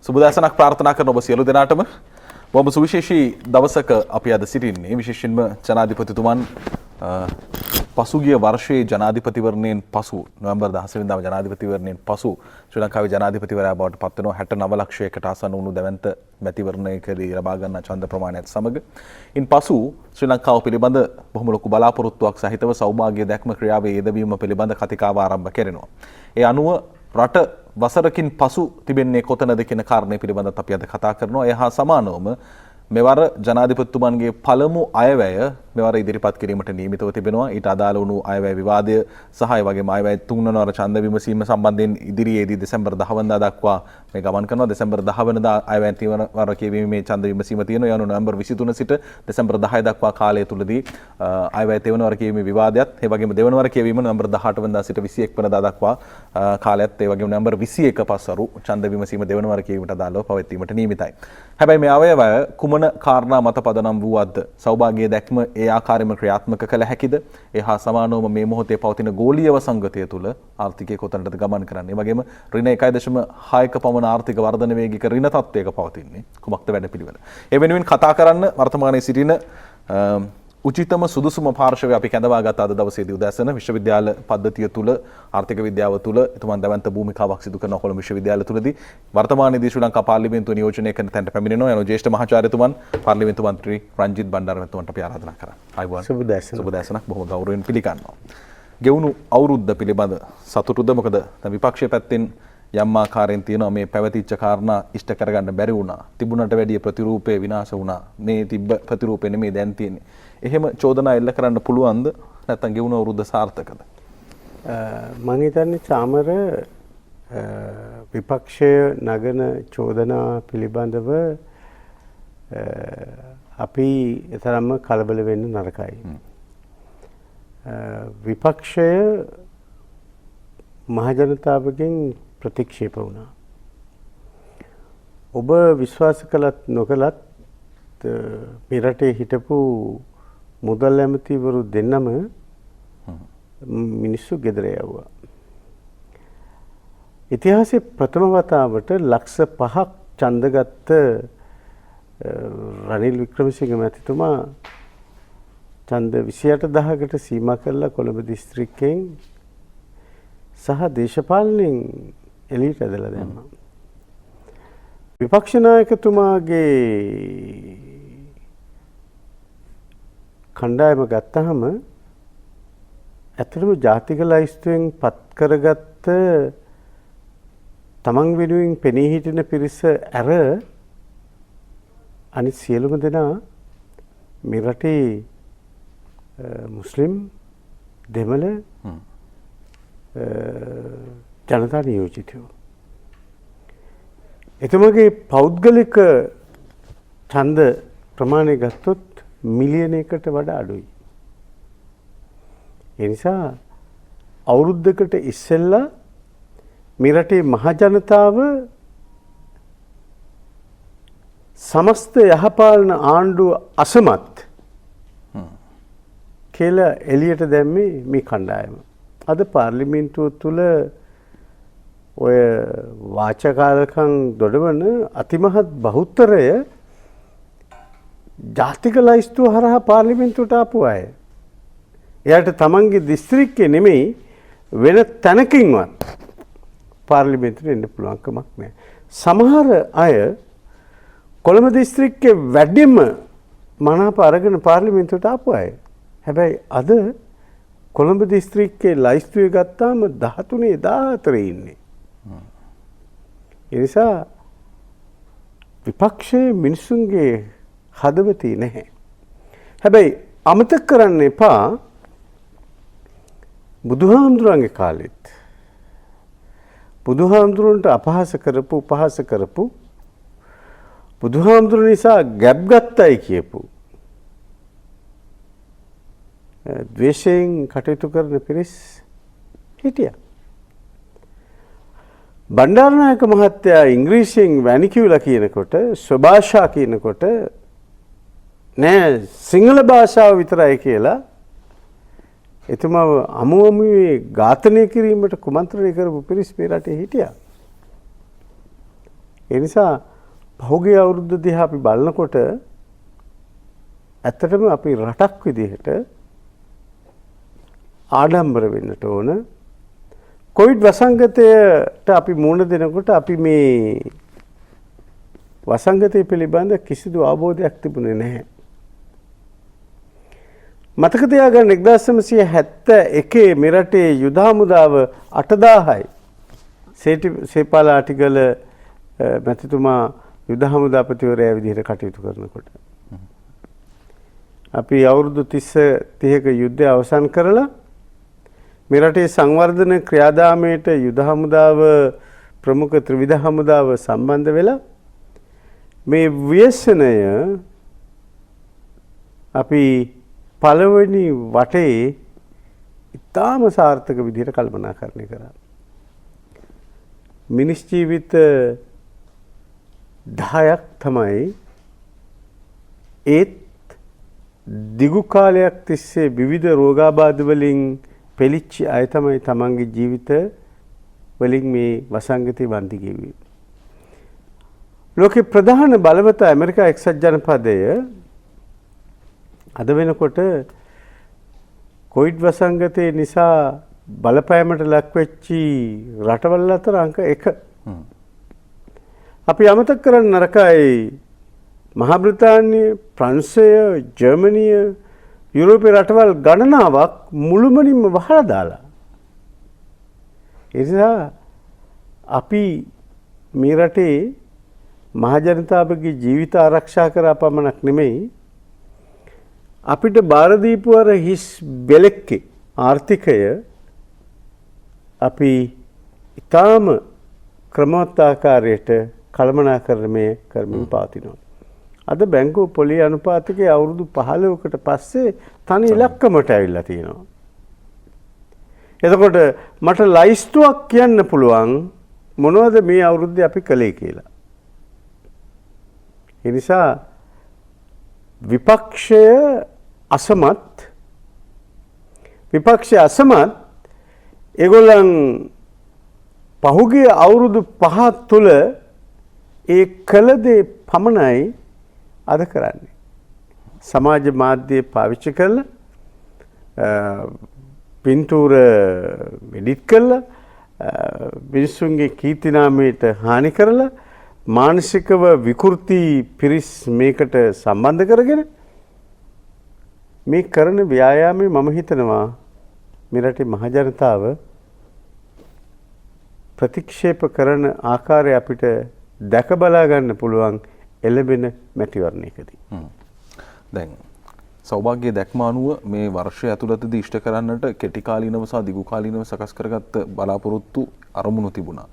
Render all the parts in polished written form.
සුබදෑසනක් ප්‍රාර්ථනා කරන ඔබ සියලු දෙනාටම බොහොම සුවිශේෂී දවසක අපි අද සිටින්නේ. විශේෂයෙන්ම ජනාධිපතිතුමන් පසුගිය වර්ෂයේ ජනාධිපතිවරණයෙන් පසු නොවැම්බර් 10 වෙනිදාම ජනාධිපතිවරණයෙන් පසු ශ්‍රී ලංකාවේ ජනාධිපතිවරයා බවට පත් වෙනවා 69 ලක්ෂයකට ආසන්න වුණු දැවැන්ත මැතිවරණයකදී ලබා ගන්න ඡන්ද ප්‍රමාණයත් සමග. ඉන්පසු ශ්‍රී ලංකාව පිළිබඳ බොහොම ලොකු බලාපොරොත්තුවක් සහිතව සෞභාග්‍ය දැක්ම ක්‍රියාවේ යෙදවීම පිළිබඳ කතිකාව ආරම්භ කෙරෙනවා. ඒ අනුව රට වසරකින් පසු තිබෙන්නේ කොතනද කියන කාරණය පිළිබඳව අපි අද කතා කරනවා. ඒ හා සමානවම මෙවර ජනාධිපතිතුමන්ගේ පළමු අයවැය මෙවර ඉදිරිපත් කිරීමට නියමිතව තිබෙනවා. ඊට අදාළ වුණු අයවැය විවාදය සහ ඒ වගේම අයවැය තුන්වන වර ඡන්ද විමසීම සම්බන්ධයෙන් ඉදිරියේදී දෙසැම්බර් 10 වෙනිදා දක්වා මේ ගමන් කරනවා. දෙසැම්බර් 10 වෙනිදා අයවැය තිවන වර කියවීමේ ඡන්ද විමසීම තියෙනවා. ඒ අනුව නොවැම්බර් 23 සිට දෙසැම්බර් 10 දක්වා කාලය තුලදී අයවැය තෙවන වර කියවීමේ විවාදයත් ඒ වගේම දෙවන වර කියවීම නොවැම්බර් 18 වෙනිදා සිට 21 වෙනිදා දක්වා කාලයත් ඒ වගේම නොවැම්බර් 21 පස්වරු ඡන්ද විමසීම දෙවන වර කියවීමට අදාළව පවත්වීමට නියමිතයි. හැබැයි මේ අයවැය කුමන කාරණා මත පදනම් වූවද්ද සෞභාග්‍ය දැක්ම ඒ ආකාරයෙන්ම ක්‍රියාත්මක කළ හැකිද? ඒ හා සමානවම මේ මොහොතේ පවතින ගෝලීය වසංගතය තුළ ආර්ථිකය කොතනටද ගමන් කරන්නේ? ඒ වගේම ඍණ 1.6ක පමණ ආර්ථික වර්ධන වේගයක ඍණ තත්ත්වයක පවතින්නේ. කුමක්ද වැඩපිළිවෙල? ඒ වෙනුවෙන් කතා කරන්න වර්තමානයේ සිටින උචිතම සුදුසුම පාර්ශවය අපි කැඳවා ගත අද දවසේදී උදෑසන විශ්වවිද්‍යාල පද්ධතිය තුල ආර්ථික විද්‍යාව තුල එතුමන් දැවැන්ත භූමිකාවක් සිදු කරන කොළඹ විශ්වවිද්‍යාලය තුලදී වර්තමානයේදී ශ්‍රී ලංකා පාර්ලිමේන්තුව නියෝජනය කරන තැනට පැමිණෙනවා. යන ජ්‍යෙෂ්ඨ මහාචාර්යතුමන් පාර්ලිමේන්තු මන්ත්‍රී රංජිත් බණ්ඩාරමැතිතුමන්ට අපි ආරාධනා කරා. ආයුබෝවන්. සුබදෑසනක් බොහොම ගෞරවයෙන් පිළිගන්නවා. ගෙවුණු අවුරුද්ද පිළිබඳ සතුටුද? මොකද දැන් විපක්ෂයේ පැත්තෙන් යම් ආකාරයෙන් තියෙනවා මේ පැවතිච්ච කාරණා ඉෂ්ට කරගන්න බැරි වුණා. තිබුණට වැඩිය ප්‍රතිරූපේ විනාශ වුණා. මේ තිබ්බ ප්‍රතිරූපේ නෙමෙයි දැන් තියෙන්නේ. එහෙම චෝදනා එල්ල කරන්න පුළුවන්ද? නැත්නම් ගෙවුණු අවුරුද්ද සාර්ථකද? මම හිතන්නේ චාමර විපක්ෂය නගන චෝදනා පිළිබඳව අපි තරම්ම කලබල වෙන්න නරකයි. විපක්ෂය මහජනතාවගෙන් ප්‍රතික්ෂේප වුණා. ඔබ විශ්වාස කළත් නොකළත් මේ රටේ හිටපු මුදල් ඇමතිවරු දෙන්නම මිනිස්සු ගෙදර යවුවා. ඉතිහාසයේ ප්‍රථම වතාවට ලක්ෂ 5ක් ඡන්දගත්ත රනිල් වික්‍රමසිංහ මැතිතුමා ඡන්ද 28000කට සීමා කළා කොළඹ දිස්ත්‍රික්කයෙන් සහ දේශපාලනයෙන් එළියට ඇදලා දැම්මා. විපක්ෂ නායකතුමාගේ කණ්ඩායම ගත්තහම ඇත්තටම ජාතික ලයිස්තුවෙන් පත් කරගත්ත තමන් වෙනුවෙන් පෙනී හිටින පිරිස ඇර අනිත් සියලුම දෙනා මේ රටේ මුස්ලිම් දෙමළ ජනතා නියෝජිතයෝ. එතුමගේ පෞද්ගලික ඡන්ද ප්‍රමාණය ගත්තොත් මිලියනයකට වඩා අඩුයි. ඒ නිසා අවුරුද්දකට ඉස්සෙල්ලා මේ රටේ මහ ජනතාව සමස්ත යහපාලන ආණ්ඩුව අසමත් කියලා එළියට දැම්මේ මේ කණ්ඩායම. අද පාර්ලිමේන්තුව තුළ ඔය වාචකාලකම් දොඩවන අතිමහත් බහුතරය ජාතික ලයිස්තුව හරහා පාර්ලිමේන්තුවට ආපු අය. එයාට තමන්ගේ දිස්ත්‍රික්කේ නෙමෙයි වෙන තැනකින්වත් පාර්ලිමේන්තුවට එන්න පුළුවන් කමක් නැහැ. සමහර අය කොළඹ දිස්ත්‍රික්කේ වැඩිම මනාප අරගෙන පාර්ලිමේන්තුවට ආපු අය. හැබැයි අද කොළඹ දිස්ත්‍රික්කේ ලයිස්තුවේ ගත්තාම 13 14 ඉන්නේ. ඒ නිසා විපක්ෂයේ මිනිසුන්ගේ හදවතේ නැහැ. හැබැයි අමතක කරන්න එපා බුදුහාමුදුරන්ගේ කාලෙත් බුදුහාමුදුරන්ට අපහාස කරපු උපහාස කරපු බුදුහාමුදුර නිසා ගැබ් ගත්තයි කියපු ද්වේෂයෙන් කටයුතු කරන පිරිස් හිටියා. බණ්ඩාරනායක මහත්තයා ඉංග්‍රීසියෙන් වැනිකියුලා කියනකොට ස්වභාෂා කියනකොට නෑ සිංහල භාෂාව විතරයි කියලා එතුමාව අමුමුවේ ඝාතනය කිරීමට කුමන්ත්‍රණය කරපු පිරිස් මේ රටේ හිටියා. ඒ නිසා පහුගිය අවුරුද්ද දිහා අපි බලනකොට ඇත්තටම අපි රටක් විදිහට ආඩම්බර වෙන්නට ඕන. කොවිඩ් වසංගතයට අපි මුහුණ දෙනකොට අපි මේ වසංගතය පිළිබඳ කිසිදු අවබෝධයක් තිබුණේ නැහැ. මතක තියාගන්න 1971 මෙරටේ යුද හමුදාව 8000යි. සේපාල ආටිගල මැතිතුමා යුද හමුදාපතිවරයා විදිහට කටයුතු කරනකොට අපි අවුරුදු 30ක යුද්ධය අවසන් කරලා මෙරටේ සංවර්ධන ක්‍රියාදාමයට යුද හමුදාව ප්‍රමුඛ ත්‍රිවිධ හමුදාව සම්බන්ධ වෙලා මේ ව්‍යසනය අපි පළවෙනි වටේ ඉතාම සාර්ථක විදිහට කළමනාකරණය කරා. මිනිස් ජීවිත 10ක් තමයි ඒත් දිගු කාලයක් තිස්සේ විවිධ රෝගාබාධ වලින් පෙළීච්ච අය තමයි තමන්ගේ ජීවිත වලින් මේ වසංගතේ වන්දි ගෙව්වේ. ලෝකේ ප්‍රධාන බලවත ඇමරිකා එක්සත් ජනපදය අද වෙනකොට කොවිඩ් වසංගතේ නිසා බලපෑමට ලක්වෙච්චි රටවල් අතර අංක 1. අපි අමතක කරන්න නරකයි මහා බ්‍රිතාන්‍ය, ප්‍රංශය, ජර්මනිය, යුරෝපීය රටවල් ගණනාවක් මුළුමනින්ම වහලා දාලා. ඒ නිසා අපි මේ රටේ මහ ජනතාවගේ ජීවිත ආරක්ෂා කරා පමණක් නෙමෙයි අපිට බාර දීපු අර හිස් බෙලෙක්කේ ආර්ථිකය අපි ඊටාම ක්‍රමවත් ආකාරයට කළමනාකරණය කරමින් පවතිනවා. අද බැංකුව පොලි අනුපාතකයේ අවුරුදු 15කට පස්සේ තනි ඉලක්කමට ඇවිල්ලා තියෙනවා. එතකොට මට ලයිස්තුවක් කියන්න පුළුවන් මොනවද මේ අවුරුද්දේ අපි කළේ කියලා. ඒ නිසා විපක්ෂය අසමත් ඒගොල්ලන් පහුගිය අවුරුදු 5 තුළ ඒ කළ දේ පමණයි අද කරන්නේ. සමාජ මාධ්‍ය පාවිච්චි කරලා පින්තූර එඩිට් කරලා මිනිස්සුන්ගේ කීර්තිනාමයට හානි කරලා මානසිකව විකෘති පිරිස් මේකට සම්බන්ධ කරගෙන මේ කරන ව්‍යායාමයේ මම හිතනවා මේ රටේ මහ ජනතාව ප්‍රතික්ෂේප කරන ආකාරය අපිට දැක බලා ගන්න පුළුවන් එළඹෙන මැතිවරණයකදී. දැන් සෞභාග්‍ය දැක්ම අනුව මේ වර්ෂය ඇතුළතදී ඉෂ්ට කරන්නට කෙටි කාලීනව සහ දිගු කාලීනව සකස් කරගත්ත බලාපොරොත්තු අරමුණු තිබුණා.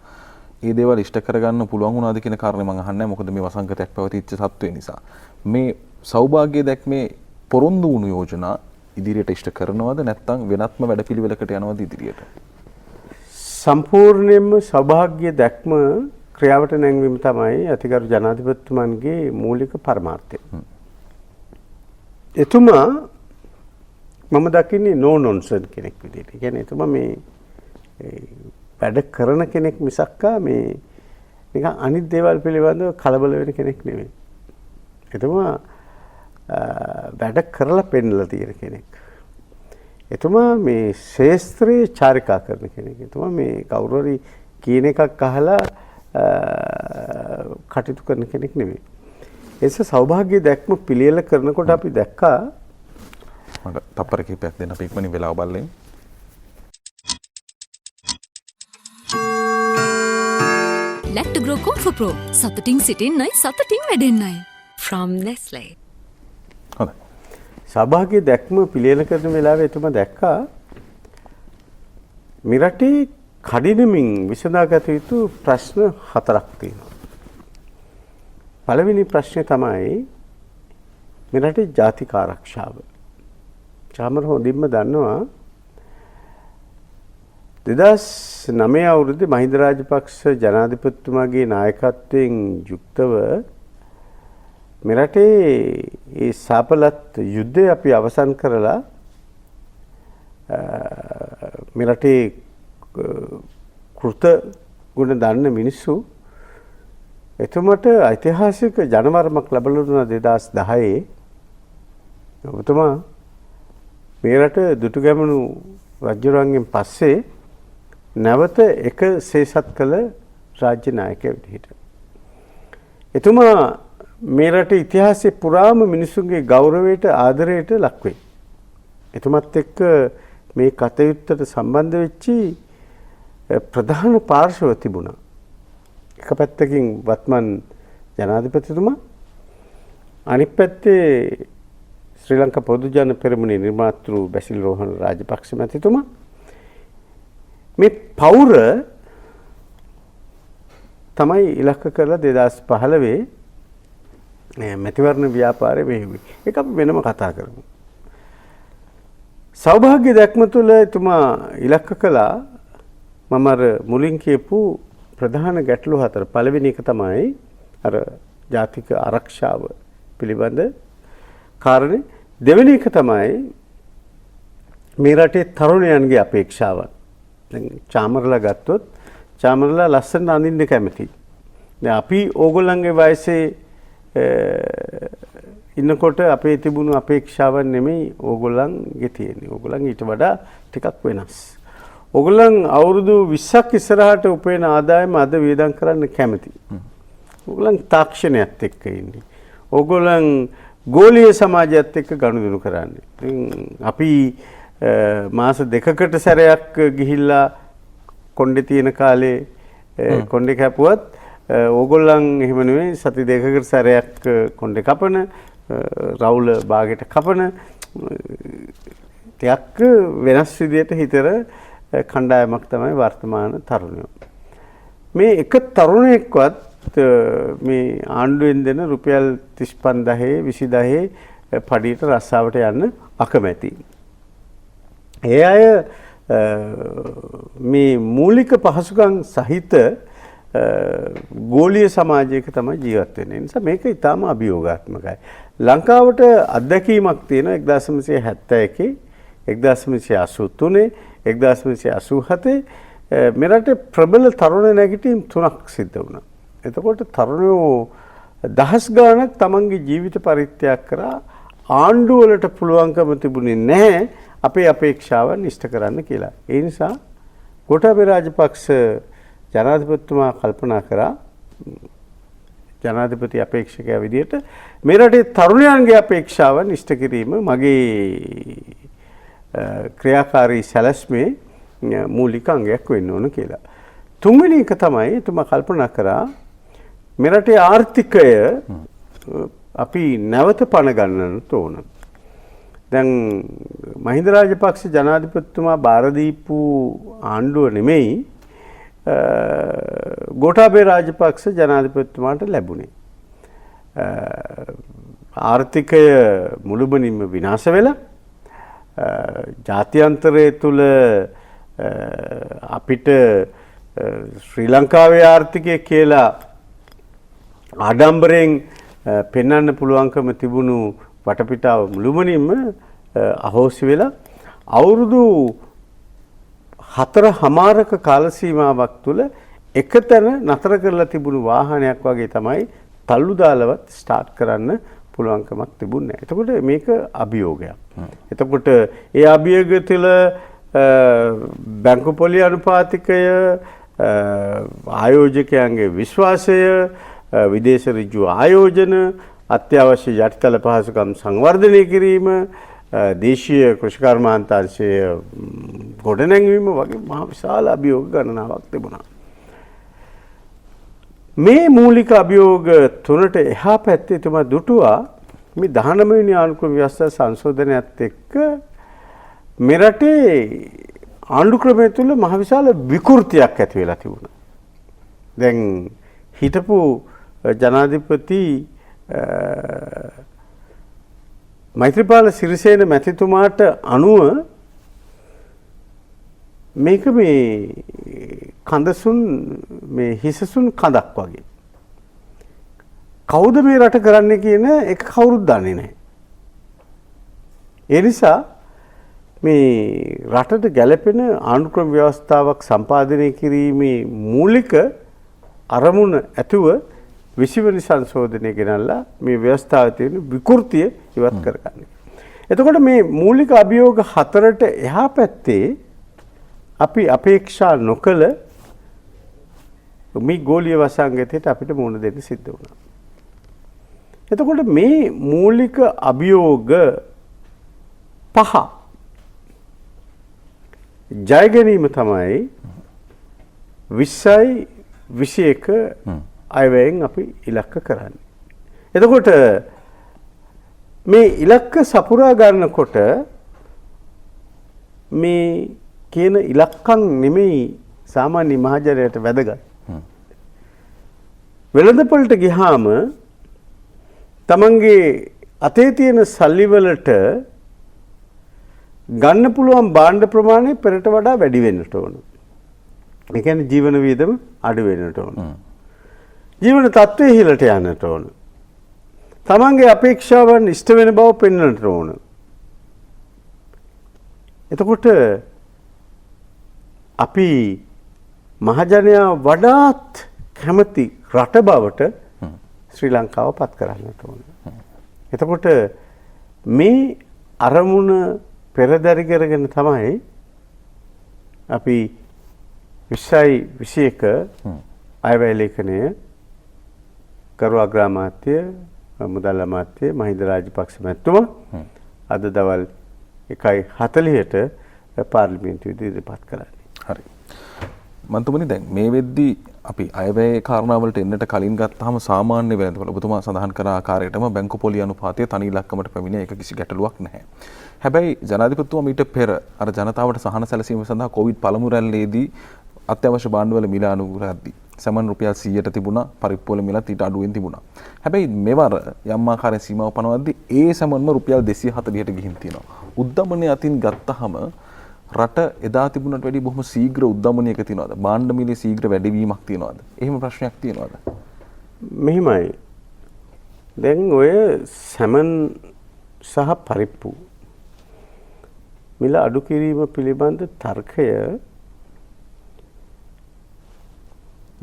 ඒ දේවල් ඉෂ්ට කරගන්න පුළුවන් වුණාද කියන කාරණේ මම අහන්නේ නැහැ. මොකද මේ වසංගතයක් පැවතිච්ච සත්වය නිසා. මේ සෞභාග්‍ය දැක්මේ පොරොන්දු වුණු යෝජනා ඉදිරියට ඉෂ්ට කරනවද නැත්නම් වෙනත්ම වැඩපිළිවෙලකට යනවද ඉදිරියට? සම්පූර්ණයෙන්ම සෞභාග්‍ය දැක්ම ක්‍රියාවට නැංවීම තමයි අතිගරු ජනාධිපතිතුමන්ගේ මූලික පරමාර්ථය. එතුමා මම දකින්නේ නෝ නොන්සන් කෙනෙක් විදිහට. ඒ කියන්නේ එතුමා මේ වැඩ කරන කෙනෙක් මිසක්කා මේ නිකන් අනිත් දේවල් පිළිබඳව කලබල වෙන කෙනෙක් නෙමෙයි. එතුමා වැඩ කරලා පෙන්නලා තියෙන කෙනෙක්. එතුමා මේ ශේස්ත්‍රයේ චාරිකා කරන කෙනෙක්. එතුමා මේ කවුරු හරි කියන එකක් අහලා කටයුතු කරන කෙනෙක් නෙමෙයි. ඒස සෞභාග්‍ය දැක්ම පිළියෙල කරනකොට අපි දැක්කා මම තප්පර කිහිපයක් දෙන්න අපි ඉක්මනින් වෙලාව බලන්නේ. Lactogro Comfort Pro සතුටින් සිටින්නයි සතුටින් වැඩෙන්නයි from Nestle. හොඳයි. සෞභාග්‍ය දැක්ම පිළියෙල කරන වෙලාවේ එතුමා දැක්කා මිරටේ කඩිනමින් විසඳාගත යුතු ප්‍රශ්න 4ක් තියෙනවා. පළවෙනි ප්‍රශ්නේ තමයි මෙරටේ ජාතික ආරක්ෂාව. චාමර හොඳින්ම දන්නවා 2009 අවුරුද්දේ මහින්ද රාජපක්ෂ ජනාධිපතිතුමාගේ නායකත්වයෙන් යුක්තව මෙරටේ ඒ සාපලත් යුද්ධය අපි අවසන් කරලා මෙරටේ කෘත ගුණ දන්න මිනිස්සු එතුමට ඓතිහාසික ජනවරමක් ලැබලා දුන්නා 2010. ඔබතුමා මේ රට දුටුගැමුණු රජුරන්ගෙන් පස්සේ නැවත එක සේසත් කළ රාජ්‍ය නායකයෙක් විදිහට. එතුමා මේ රට ඉතිහාසයේ පුරාම මිනිසුන්ගේ ගෞරවයට ආදරයට ලක් වෙයි. එතුමත් එක්ක මේ කටයුත්තට සම්බන්ධ වෙච්චි ප්‍රධාන පාර්ශව තිබුණා. එක පැත්තකින් වත්මන් ජනාධිපතිතුමා, අනිත් පැත්තේ ශ්‍රී ලංකා පොදු ජන පෙරමුණේ නිර්මාතෘ බැසිල් රෝහණ රාජපක්ෂ මැතිතුමා. මේ පෞර තමයි ඉලක්ක කරලා 2015 මැතිවරණ ව්‍යාපාරය මෙහෙයුවේ. ඒක අපි වෙනම කතා කරමු. සෞභාග්‍ය දැක්ම තුළ එතුමා ඉලක්ක කළා මම අර මුලින් කියපු ප්‍රධාන ගැටලු 4. පළවෙනි එක තමයි අර ජාතික ආරක්ෂාව පිළිබඳ කාරණේ. දෙවෙනි එක තමයි මේ රටේ තරුණයන්ගේ අපේක්ෂාවන්. දැන් චාමරලා ගත්තොත් චාමරලා ලස්සන අඳින්න කැමති. දැන් අපි ඕගොල්ලන්ගේ වයසේ ඉන්නකොට අපේ තිබුණු අපේක්ෂාවන් නෙමෙයි ඕගොල්ලන්ගේ තියෙන්නේ. ඕගොල්ලන් ඊට වඩා ටිකක් වෙනස්. ඕගොල්ලන් අවුරුදු 20ක් ඉස්සරහට උපයන ආදායම අද වියදම් කරන්න කැමති. ඕගොල්ලන් තාක්ෂණයත් එක්ක ඉන්නේ. ඕගොල්ලන් ගෝලීය සමාජයත් එක්ක ගනුදෙනු කරන්නේ. අපි මාස 2කට සැරයක් ගිහිල්ලා කොණ්ඩේ තියෙන කාලේ කොණ්ඩේ කැපුවත් ඕගොල්ලන් එහෙම නෙවෙයි සති 2කට සැරයක් කොණ්ඩේ කපන රවුල බාගෙට කපන ටිකක් වෙනස් විදියට හිතර කණ්ඩායමක් තමයි වර්තමාන තරුණයෝ. මේ එක තරුණයෙක්වත් මේ ආණ්ඩුවෙන් දෙන රුපියල් 35000 20000 පඩියට රස්සාවට යන්න අකමැති. ඒ අය මේ මූලික පහසුකම් සහිත ගෝලීය සමාජයක තමයි ජීවත් වෙන්නේ. ඒ නිසා මේක ඊටාම අභියෝගාත්මකයි. ලංකාවට අත්දැකීමක් තියෙනවා 1971 1983 1987 මෙරට ප්‍රබල තරුණ නැගිටීම් 3ක් සිද්ධ වුණා. එතකොට තරුණයෝ දහස් ගාණක් තමන්ගේ ජීවිත පරිත්‍යාග කරා ආණ්ඩුව වලට පුළුවන්කම තිබුණේ නැහැ අපේ අපේක්ෂාවන් ඉෂ්ට කරන්න කියලා. ඒ නිසා ගෝඨාභය රාජපක්ෂ ජනාධිපතිතුමා කල්පනා කරා ජනාධිපති අපේක්ෂකයා විදිහට මේ රටේ තරුණයන්ගේ අපේක්ෂාවන් ඉෂ්ට කිරීම මගේ ක්‍රියාකාරී සැලැස්මේ මූලික අංගයක් වෙන්න ඕන කියලා. තුන්වෙනි එක තමයි එතුමා කල්පනා කරා මේ රටේ ආර්ථිකය අපි නැවත පණ ගන්නට ඕන. දැන් මහින්ද රාජපක්ෂ ජනාධිපතිතුමා බාර දීපු ආණ්ඩුව නෙමෙයි ගෝඨාභය රාජපක්ෂ ජනාධිපතිතුමාට ලැබුණේ. ආර්ථිකය මුළුමනින්ම විනාශ වෙලා ජාත්‍යන්තරය තුල අපිට ශ්‍රී ලංකාවේ ආර්ථිකය කියලා ආඩම්බරයෙන් පෙන්වන්න පුළුවන්කම තිබුණු වටපිටාව මුළුමනින්ම අහෝසි වෙලා අවුරුදු 4.5ක කාල සීමාවක් තුළ එකතැන නතර කරලා තිබුණු වාහනයක් වගේ තමයි තල්ලු දාලවත් ස්ටාර්ට් කරන්න පුළුවන්කමක් තිබුණේ නැහැ. එතකොට මේක අභියෝගයක්. එතකොට ඒ අභියෝගය තුළ බැංකු පොලි අනුපාතිකය ආයෝජකයන්ගේ විශ්වාසය විදේශ ඍජු ආයෝජන අත්‍යවශ්‍ය යටිතල පහසුකම් සංවර්ධනය කිරීම දේශීය කෘෂිකර්මාන්තාංශය ගොඩනැංවීම වගේ මහ විශාල අභියෝග ගණනාවක් තිබුණා. මේ මූලික අභියෝග තුනට එහා පැත්තේ එතුමා දුටුවා මේ 19 වෙනි ආණ්ඩුක්‍රම ව්‍යවස්ථා සංශෝධනයත් එක්ක මෙරටේ ආණ්ඩු ක්‍රමය තුළ මහ විශාල විකෘතියක් ඇති වෙලා තිබුණා. දැන් හිටපු ජනාධිපති මෛත්‍රීපාල සිරිසේන මැතිතුමාට අනුව මේක මේ කඳසුන් මේ හිසසුන් කඳක් වගේ. කවුද මේ රට කරන්නේ කියන එක කවුරුත් දන්නේ නැහැ. ඒ නිසා මේ රටට ගැළපෙන ආණ්ඩුක්‍රම ව්‍යවස්ථාවක් සම්පාදනය කිරීමේ මූලික අරමුණ ඇතුව 20 සංශෝධනය ගෙනල්ලා මේ ව්‍යවස්ථාවේ තියෙන විකෘතිය ඉවත් කරගන්න. එතකොට මේ මූලික අභියෝග හතරට එහා පැත්තේ අපි අපේක්ෂා නොකළ මේ ගෝලීය වසංගතයට අපිට මුහුණ දෙන්න සිද්ධ වුණා. එතකොට මේ මූලික අභියෝග පහ ජය ගැනීම තමයි 20යි 21 අයවැයෙන් අපි ඉලක්ක කරන්නේ. එතකොට මේ ඉලක්ක සපුරා ගන්නකොට මේ කියන ඉලක්කම් නෙමෙයි සාමාන්‍ය මහජනයාට වැදගත්. වෙළඳපොළට ගියාම තමන්ගේ අතේ තියෙන සල්ලි වලට ගන්න පුළුවන් භාණ්ඩ ප්‍රමාණය පෙරට වඩා වැඩි වෙන්නට ඕන. ඒ කියන්නේ ජීවන වියදම අඩු වෙන්නට ඕන. ජීවන තත්ත්වය ඉහළට යන්නට ඕන. තමන්ගේ අපේක්ෂාවන් ඉෂ්ට වෙන බව පෙන්වන්නට ඕන. එතකොට අපි මහජනයා වඩාත් කැමති රට බවට ශ්‍රී ලංකාව පත් කරන්නට ඕන. එතකොට මේ අරමුණ පෙරදරි කරගෙන තමයි අපි 20යි 21 අයවැය ලේඛනය ගරු අග්‍රාමාත්‍ය මුදල් අමාත්‍ය මහින්ද රාජපක්ෂ මැතිතුමා අද දවල් 1:40ට පාර්ලිමේන්තුවේ ඉදිරිපත් කරන්නේ. හරි. මන්තුමනි දැන් මේ වෙද්දී අපි අයවැය කාරණාවලට එන්නට කලින් ගත්තාම සාමාන්‍ය වෙළඳපොළ ඔබතුමා සඳහන් කර ආකාරයටම බැංකු පොලි අනුපාතය තනි ඉලක්කමට පැමිණ ඒක කිසි ගැටලුවක් නැහැ. හැබැයි ජනාධිපතිතුමා මීට පෙර අර ජනතාවට සහන සැලසීම සඳහා කොවිඩ් පළමු රැල්ලේදී අත්‍යවශ්‍ය භාණ්ඩවල මිල අනුග්‍රහද්දී සමන් රුපියල් 100ට තිබුණා පරිප්පු වල මිලත් ඊට අඩුවෙන් තිබුණා. හැබැයි මෙවර යම් ආකාරයේ සීමාව පනවද්දී ඒ සමන්ම රුපියල් 240ට ගිහින් තියෙනවා. උද්දමනය අතින් ගත්තාම රට එදා තිබුණට වැඩිය බොහොම ශීඝ්‍ර උද්දමනයක තියෙනවද? භාණ්ඩ මිලේ ශීඝ්‍ර වැඩිවීමක් තියෙනවද? එහෙම ප්‍රශ්නයක් තියෙනවද? මෙහිමයි. දැන් ඔය සමන් සහ පරිප්පු මිල අඩු කිරීම පිළිබඳ තර්කය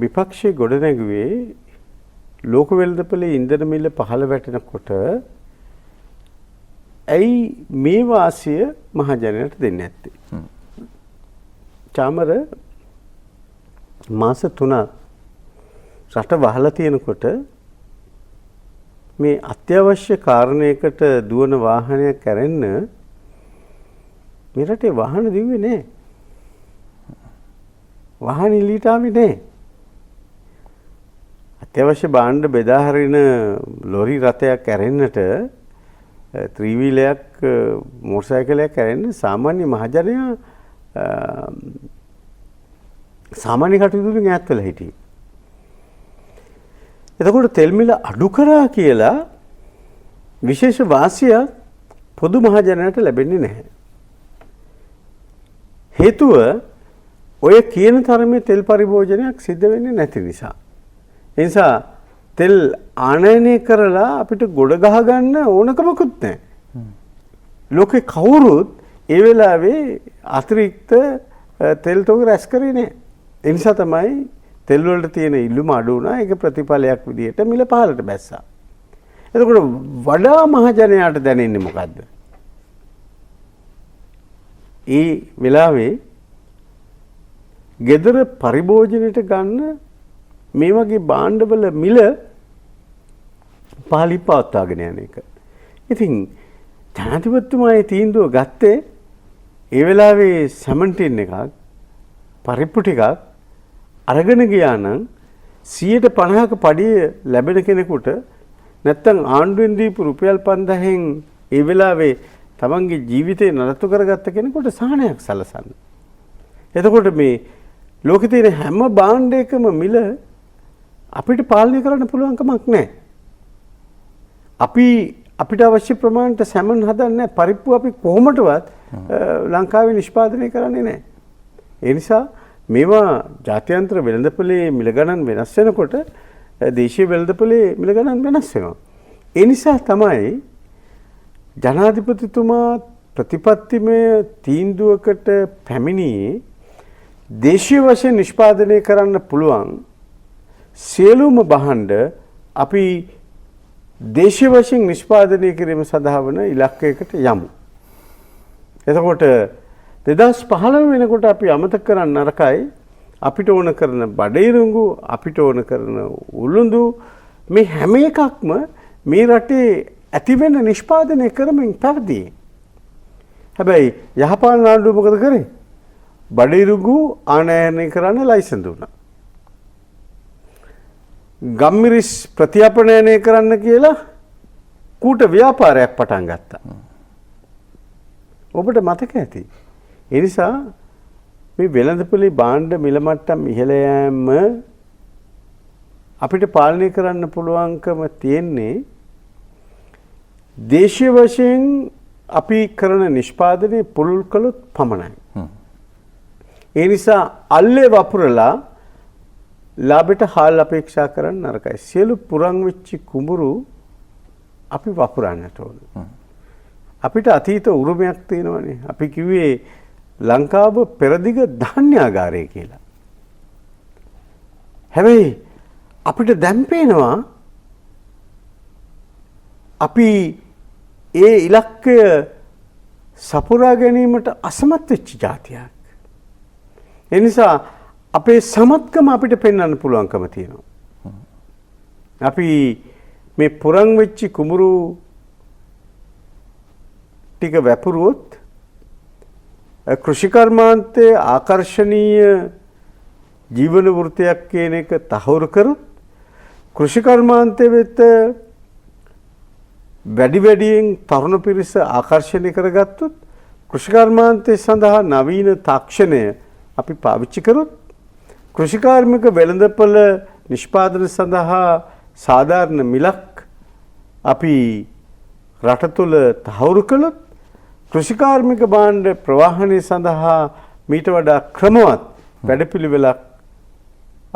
විපක්ෂයේ ගොඩනැගුවේ ලෝක වෙළඳපොලේ ඉන්ධන මිල පහළ වැටෙනකොට ඇයි මේ වාසිය මහජනයට දෙන්නේ නැත්තේ? චාමර මාස 3ක් රට වහලා තියෙනකොට මේ අත්‍යවශ්‍ය කාරණයකට දුවන වාහනයක් කරන්න මේ රටේ වාහන දිව්වේ නැහැ. වාහන එළියට ආවේ නැහැ. අත්‍යවශ්‍ය භාණ්ඩ බෙදා හරින ලොරි රථයක් ඇරෙන්නට ත්‍රිවීලයක් මෝටර් සයිකලයක් ඇරෙන්න සාමාන්‍ය මහජනයා සාමාන්‍ය කටයුතු වලින් ඈත් වෙලා හිටියේ. එතකොට තෙල් මිල අඩු කරා කියලා විශේෂ වාසියක් පොදු මහජනයාට ලැබෙන්නේ නැහැ. හේතුව ඔය කියන තරමේ තෙල් පරිභෝජනයක් සිද්ධ වෙන්නේ නැති නිසා. ඒ නිසා තෙල් ආනයනය කරලා අපිට ගොඩ ගහ ගන්න ඕනකමකුත් නැහැ. ලෝකේ කවුරුත් ඒ වෙලාවේ අතිරික්ත තෙල් තොග රැස් කරේ නැහැ. ඒ නිසා තමයි තෙල් වලට තියෙන ඉල්ලුම අඩු වුණා. ඒක ප්‍රතිඵලයක් විදිහට මිල පහළට බැස්සා. එතකොට වඩා මහජනයාට දැනෙන්නේ මොකද්ද? ඒ වෙලාවේ ගෙදර පරිභෝජනයට ගන්න මේ වගේ භාණ්ඩවල මිල පහළින් පවත්වාගෙන යන එක. ඉතින් ජනාධිපතිතුමාගේ තීන්දුව ගත්තේ ඒ වෙලාවේ සැමන් ටින් එකක් පරිප්පු ටිකක් අරගෙන ගියා නම් 150ක පඩිය ලැබෙන කෙනෙකුට නැත්තම් ආණ්ඩුවෙන් දීපු රුපියල් 5000න් ඒ වෙලාවේ තමන්ගේ ජීවිතේ නඩත්තු කරගත්ත කෙනෙකුට සහනයක් සැලසන්න. එතකොට මේ ලෝකේ තියෙන හැම භාණ්ඩයකම මිල අපිට පාලනය කරන්න පුළුවන් කමක් නැහැ. අපිට අවශ්‍ය ප්‍රමාණයට සැමන් හදන්නේ පරිප්පු අපි කොහොමදවත් ලංකාවේ නිෂ්පාදනය කරන්නේ නැහැ. ඒ නිසා මේවා ජාත්‍යන්තර වෙළඳපොලේ මිල ගණන් වෙනස් වෙනකොට දේශීය වෙළඳපොලේ මිල ගණන් වෙනස් වෙනවා. ඒ නිසා තමයි ජනාධිපතිතුමා ප්‍රතිපත්තිමය තීන්දුවකට පැමිණියේ දේශීය වශයෙන් නිෂ්පාදනය කරන්න පුළුවන් සියලුම භාණ්ඩ අපි දේශීය වශයෙන් නිෂ්පාදනය කිරීම සඳහා වන ඉලක්කයකට යමු. එතකොට 2015 වෙනකොට අපි අමතක කරන්න නරකයි අපිට ඕන කරන බඩිරුඟු අපිට ඕන කරන උළුඳු මේ හැම එකක්ම මේ රටේ ඇති වෙන නිෂ්පාදනය කරමින් පැවතියි. හැබැයි යහපාලන ආණ්ඩුව මොකද කරේ? බඩිරුඟු ආනයනය කරන්න ලයිසන් දුන්නා. ගම්මිරිස් ප්‍රතිඅපනයනය කරන්න කියලා කූට ව්‍යාපාරයක් පටන් ගත්තා. ඔබට මතක ඇති. ඒ නිසා මේ වෙළඳපොලේ භාණ්ඩ මිල මට්ටම් ඉහළ යෑම අපිට පාලනය කරන්න පුළුවන්කම තියෙන්නේ දේශීය වශයෙන් අපි කරන නිෂ්පාදනය පුළුල් කළොත් පමණයි. ඒ නිසා අල්ලේ වපුරලා ලාභයට හාල් අපේක්ෂා කරන්න නරකයි. සියලු පුරන් වෙච්ච කුඹුරු අපි වපුරන්නට ඕන. අපිට අතීත උරුමයක් තියෙනවානේ. අපි කිව්වේ ලංකාව පෙරදිග ධාන්‍යාගාරය කියලා. හැබැයි අපිට දැන් පේනවා අපි ඒ ඉලක්කය සපුරා ගැනීමට අසමත් වෙච්ච જાතියක්. ඒ නිසා අපේ සමත්කම අපිට පෙන්වන්න පුළුවන්කම තියෙනවා. අපි මේ පුරන් වෙච්ච කුඹුරු ටික වැපුරුවොත් කෘෂිකර්මාන්තයේ ආකර්ශනීය ජීවන වෘත්තයක් කියන එක තහවුරු කරොත් කෘෂිකර්මාන්තයේ වෙත වැඩියෙන් තරුණ පිරිස ආකර්ෂණය කරගත්තොත් කෘෂිකර්මාන්තය සඳහා නවීන තාක්ෂණය අපි පාවිච්චි කරොත් කෘෂිකාර්මික වෙළඳපොළ නිෂ්පාදන සඳහා සාධාරණ මිලක් අපි රට තුළ තහවුරු කළොත් කෘෂිකාර්මික භාණ්ඩ ප්‍රවාහනය සඳහා මීට වඩා ක්‍රමවත් වැඩපිළිවෙලක්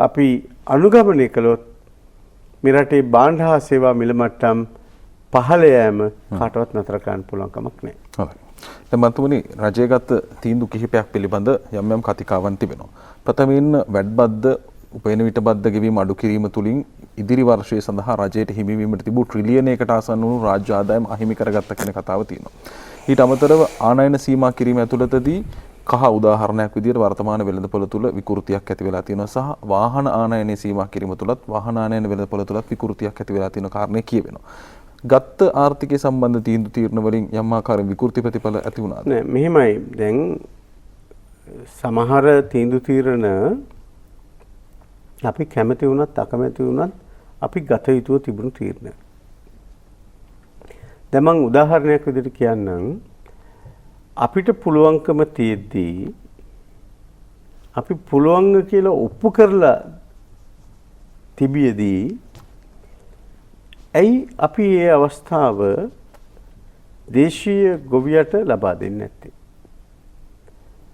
අපි අනුගමනය කළොත් මේ රටේ භාණ්ඩ හා සේවා මිල මට්ටම් පහළ යෑම කාටවත් නතර කරන්න පුළුවන් කමක් නැහැ. හොඳයි. දැන් මන්තුමනි රජය ගත තීන්දුව කිහිපයක් පිළිබඳ යම් යම් කතිකාවන් තිබෙනවා. ප්‍රථමයෙන් වැඩබද්ද උපයන විට බද්ද ගෙවීම අඩු කිරීම තුලින් ඉදිරි වර්ෂයේ සඳහා රජයට හිමිවීමට තිබූ ට්‍රිලියනයකට ආසන්න වූ රාජ්‍ය ආදායම අහිමි කරගත්ත කියන කතාව තියෙනවා. ඊට අමතරව ආනයන සීමා කිරීම ඇතුළතදී කහ උදාහරණයක් විදිහට වර්තමාන වෙළඳපොළ තුල විකෘතියක් ඇති වෙලා තියෙනවා සහ වාහන ආනයනයේ සීමා කිරීම තුලත් වාහන ආනයන වෙළඳපොළ තුලත් විකෘතියක් ඇති වෙලා තියෙන කාරණේ කියවෙනවා. ගත්ත ආර්ථිකය සම්බන්ධ තීන්දුව తీරන වලින් යම් ආකාරයෙන් විකෘති ප්‍රතිඵල ඇති වුණාද? නෑ මෙහෙමයි. දැන් සමහර තීන්දුව తీරන අපි කැමති වුණත් අකමැති වුණත් අපි ගත යුතුව තිබුණු තීරණ. දැන් මම උදාහරණයක් විදිහට කියන්නම්. අපිට පුළුවන්කම තියෙද්දී අපි පුළුවන් කියලා ඔප්පු කරලා තිබියදී ඇයි අපි මේ අවස්ථාව දේශීය ගොවියට ලබා දෙන්නේ නැත්තේ?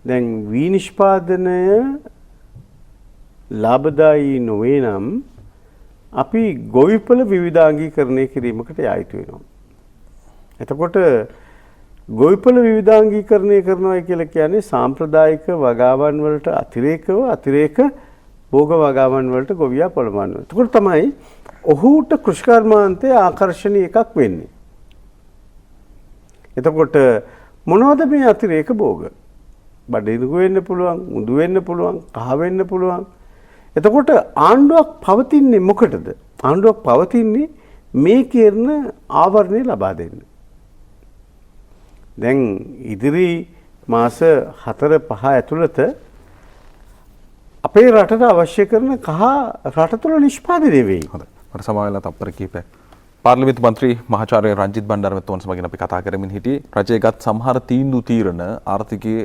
දැන් විනිෂ්පාදනය ලාභදායී නොවේ නම් අපි ගොවිපළ විවිධාංගීකරණය කිරීමකට යා යුතු වෙනවා. එතකොට ගොවිපළ විවිධාංගීකරණය කරනවා කියලා කියන්නේ සාම්ප්‍රදායික වගාවන් වලට අතිරේක භෝග වගාවන් වලට ගොවියා පොළඹවනවා. එතකොට තමයි ඔහුට කෘෂිකර්මාන්තයේ ආකර්ෂණීය එකක් වෙන්නේ. එතකොට මොනවද මේ අතිරේක භෝග? බඩිරුඟු වෙන්න පුළුවන්, මුදු වෙන්න පුළුවන්, කහ වෙන්න පුළුවන්. එතකොට ආණ්ඩුවක් පවතින්නේ මොකටද? ආණ්ඩුවක් පවතින්නේ මේ කියන ආවරණය ලබා දෙන්න. දැන් ඉදිරි මාස 4-5 ඇතුළත අපේ රටට අවශ්‍ය කරන කහ රට තුළ නිෂ්පාදනය වෙයි. හොඳයි. මට සමාවෙලා තප්පර කිහිපයක්. පාර්ලිමේන්තු මන්ත්‍රී මහාචාර්ය රංජිත් බණ්ඩාරමැතිතුමන් සමගින් අපි කතා කරමින් හිටියේ රජයේගත් සමහර තීන්දුව తీරන ආර්ථිකයේ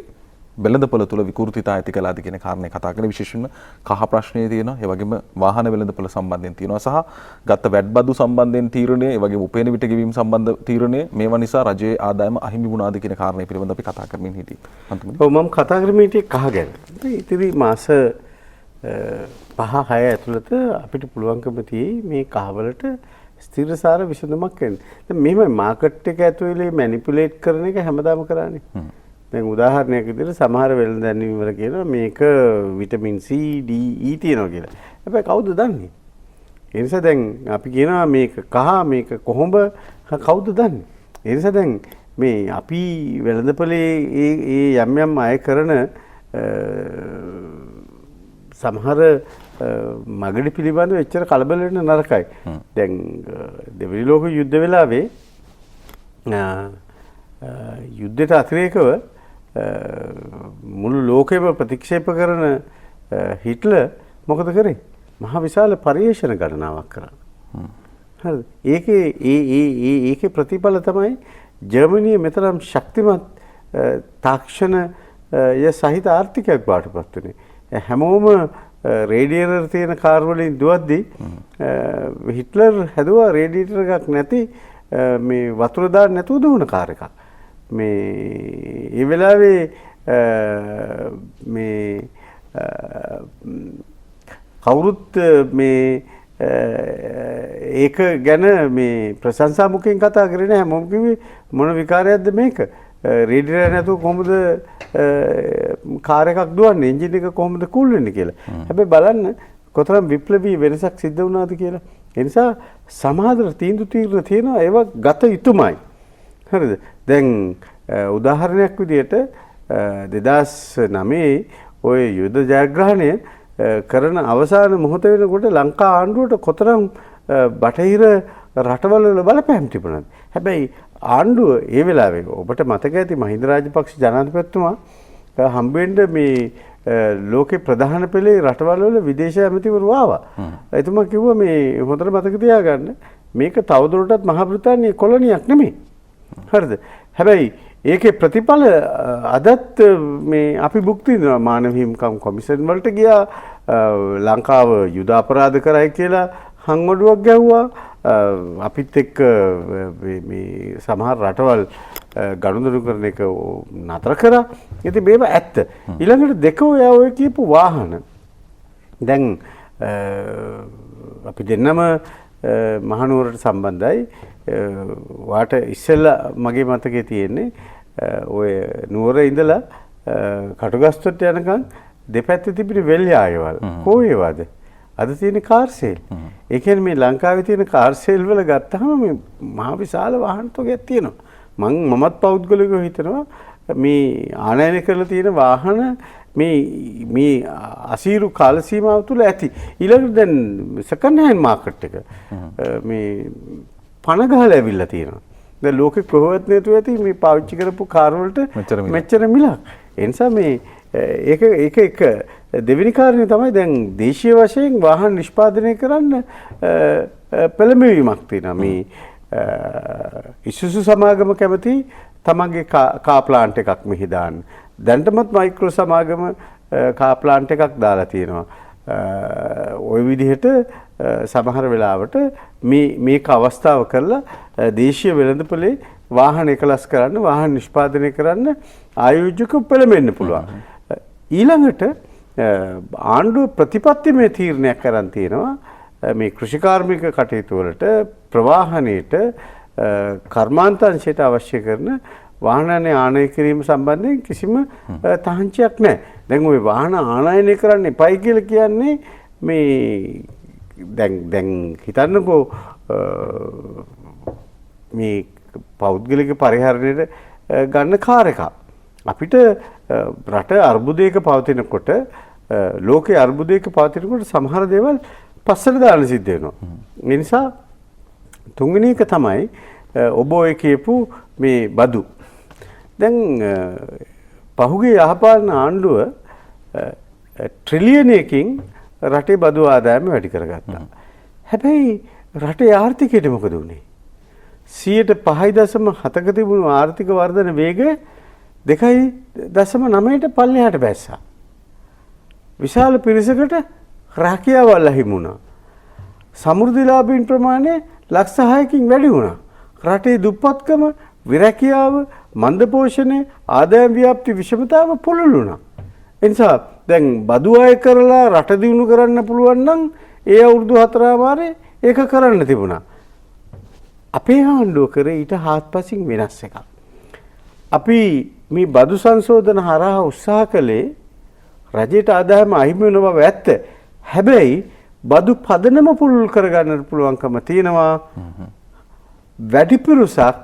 වෙළඳපොළ තුළ විකෘතිතා ඇති කළාද කියන කාරණේ කතා කරන විශේෂයෙන්ම කහ ප්‍රශ්නයේ තියෙනවා. ඒ වගේම වාහන වෙළඳපොළ සම්බන්ධයෙන් තියෙනවා සහ ගත්ත වැඩබදු සම්බන්ධයෙන් තීරණය, ඒ වගේම උපයන විට ගෙවීම සම්බන්ධ තීරණය මේවා නිසා රජයේ ආදායම අහිමි වුණාද කියන කාරණේ පිළිබඳව අපි කතා කරමින් හිටියේ. ඔව් මම කතා කරමින් හිටියේ කහ ගැන. ඉතින් මාස 5-6 ඇතුළත අපිට පුළුවන්කම තියෙයි මේ කහවලට ස්ථිරසාර විසඳුමක් වෙන්න. දැන් මෙහෙම මාකට් එක ඇතුලේ මැනිපියුලේට් කරන එක හැමදාම කරන්නේ. දැන් උදාහරණයක් විදිහට සමහර වෙළඳ දැන්වීම් වල කියනවා මේක විටමින් C, D, E තියෙනවා කියලා. හැබැයි කවුද දන්නේ? ඒ නිසා දැන් අපි කියනවා මේක කහ මේක කොහොඹ කවුද දන්නේ? ඒ නිසා දැන් මේ අපි වෙළඳපොලේ ඒ යම් යම් අය කරන සමහර මගඩි පිළිබඳව එච්චර කලබල වෙන්න නරකයි. දැන් දෙවනි ලෝක යුද්ධ වෙලාවේ යුද්ධයට අතිරේකව මුළු ලෝකෙම ප්‍රතික්ෂේප කරන හිට්ලර් මොකද කරේ? මහ විශාල පරිේෂණ ගණනාවක් කරා. හරිද? ඒකේ ප්‍රතිඵල තමයි ජර්මනිය මෙතරම් ශක්තිමත් තාක්ෂණය සහිත ආර්ථිකයක් බවට පත් වුණේ. හැමෝම රේඩියේටර් තියෙන කාර් වලින් දුවද්දී හිට්ලර් හැදුවා රේඩියේටර් එකක් නැති මේ වතුර දාන්න නැතුව දුවන කාර් එකක්. මේ ඒ වෙලාවේ මේ කවුරුත් මේ ඒක ගැන මේ ප්‍රශංසා මුඛයෙන් කතා කරේ නැහැ. හැමෝම කිව්වේ මොන විකාරයක්ද මේක? රේඩියේටර් නැතුව කොහොමද කාර් එකක් දුවන්නේ? එන්ජින් එක කොහොමද කූල් වෙන්නේ කියලා. හැබැයි බලන්න කොතරම් විප්ලවීය වෙනසක් සිද්ධ වුණාද කියලා. ඒ නිසා සමාජතර තීන්දුව తీරන තියෙනවා ඒවා ගත යුතුමයි. හරිද? දැන් උදාහරණයක් විදිහට 2009 ඔය යුද ජයග්‍රහණය කරන අවසාන මොහොත වෙනකොට ලංකා ආණ්ඩුවට කොතරම් බටහිර රටවල වල බලපෑම් තිබුණාද? හැබැයි ආණ්ඩුව ඒ වෙලාවේ ඔබට මතක ඇති මහින්ද රාජපක්ෂ ජනාධිපතිතුමා හම්බෙන්න මේ ලෝකේ ප්‍රධාන පෙළේ රටවල් වල විදේශ ඇමතිවරු ආවා. එතුමා කිව්වා මේ හොඳට මතක තියාගන්න මේක තවදුරටත් මහා බ්‍රිතාන්‍යයේ කොලොනියක් නෙමෙයි. හරිද? හැබැයි ඒකේ ප්‍රතිඵල අදත් මේ අපි භුක්ති විඳිනවා. මානව හිමිකම් කොමිෂන් වලට ගියා, ලංකාව යුද අපරාධ කරයි කියලා හංගොඩුවක් ගැහුවා. අපිත් එක්ක මේ සමහර රටවල් ගනුදෙනු කරන එක නතර කරා. ඉතින් මේව ඇත්ත. ඊළඟට දෙක ඔය කියපු වාහන දැන් අපි දෙන්නම මහනුවරට සම්බන්ධයි. වාට ඉස්සෙල්ලා මගේ මතකේ තියෙන්නේ ඔය නුවර ඉඳලා කටුගස්තොට යනකම් දෙපැත්තේ තිබින වෙල් යායවල් කොහේවද? අද තියෙන කාර් සේල්. ඒ කියන්නේ මේ ලංකාවේ තියෙන කාර් සේල් වල ගත්තාම මේ මහ විශාල වාහන තොගයක් තියෙනවා. මමත් පෞද්ගලිකව හිතනවා මේ ආනයනය කරලා තියෙන වාහන මේ අසීරු කාල සීමාව තුළ ඇති. ඊළඟට දැන් සෙකන්ඩ් හෑන්ඩ් මාකට් එක මේ පණ ගහලා ඇවිල්ලා තියෙනවා. දැන් ලෝකෙ කොහොමවත් නේතු ඇති මේ පාවිච්චි කරපු කාර් වලට මෙච්චර මිලක්. ඒ නිසා මේ ඒක දෙවෙනි කාරණේ තමයි දැන් දේශීය වශයෙන් වාහන නිෂ්පාදනය කරන්න පෙළඹවීමක් තියෙනවා. මේ ඉසුසු සමාගම කැමති තමන්ගේ කා ප්ලාන්ට් එකක් මෙහි දාන්න. දැන්ටමත් මයික්‍රෝ සමාගම කා ප්ලාන්ට් එකක් දාලා තියෙනවා. ওই විදිහට සමහර වෙලාවට මේක අවස්ථාව කරලා දේශීය වෙළඳපොලේ වාහන එකලස් කරන්න, වාහන නිෂ්පාදනය කරන්න ආයෝජක පෙළඹෙන්න පුළුවන්. ඊළඟට ආණ්ඩුව ප්‍රතිපත්තිමය තීරණයක් කරන් තියෙනවා මේ කෘෂිකාර්මික කටයුතු වලට ප්‍රවාහනයේට කර්මාන්තංශයට අවශ්‍ය කරන වාහනයනේ ආනයනය කිරීම සම්බන්ධයෙන් කිසිම තහංචියක් නැහැ. දැන් ওই වාහන ආනයනය කරන්න එපයි කියලා කියන්නේ මේ දැන් හිතන්නකෝ මේ පෞද්ගලික පරිහරණයට ගන්න කාර් එකක්. අපිට රට අර්බුදයක පවතිනකොට ලෝකයේ අර්බුදයක පවතිනකොට සමහර දේවල් පස්සට දාන්න සිද්ධ වෙනවා. ඒ නිසා තුන්වෙනි එක තමයි ඔබ ඔය කියපු මේ බදු. දැන් පහුගිය යහපාලන ආණ්ඩුව ට්‍රිලියනයකින් රටේ බදු ආදායම වැඩි කරගත්තා. හැබැයි රටේ ආර්ථිකයට මොකද වුනේ? 5.7ක තිබුණු ආර්ථික වර්ධන වේගය 2.9ට පල්ලෙහාට බැස්සා. විශාල පිරිසකට රැකියාවල් අහිමි වුණා. සමෘද්ධිලාභීන් ප්‍රමාණය ලක්ෂ 6කින් වැඩි වුණා. රටේ දුප්පත්කම, විරැකියාව, මන්දපෝෂණය, ආදායම් ව්‍යාප්ති විෂමතාව පුළුල් වුණා. ඒ නිසා දැන් බදු අය කරලා රට දියුණු කරන්න පුළුවන් නම් ඒ අවුරුදු 4මාරේ ඒක කරන්න තිබුණා. අපේ ආණ්ඩුව කරේ ඊට හාත්පසින් වෙනස් එකක්. අපි මේ බදු සංශෝධන හරහා උත්සාහ කළේ රජයට ආදායම අහිමි වෙන බව ඇත්ත. හැබැයි බදු පදනම පුළුල් කරගන්නට පුළුවන්කම තියෙනවා. වැඩිපුරුසක්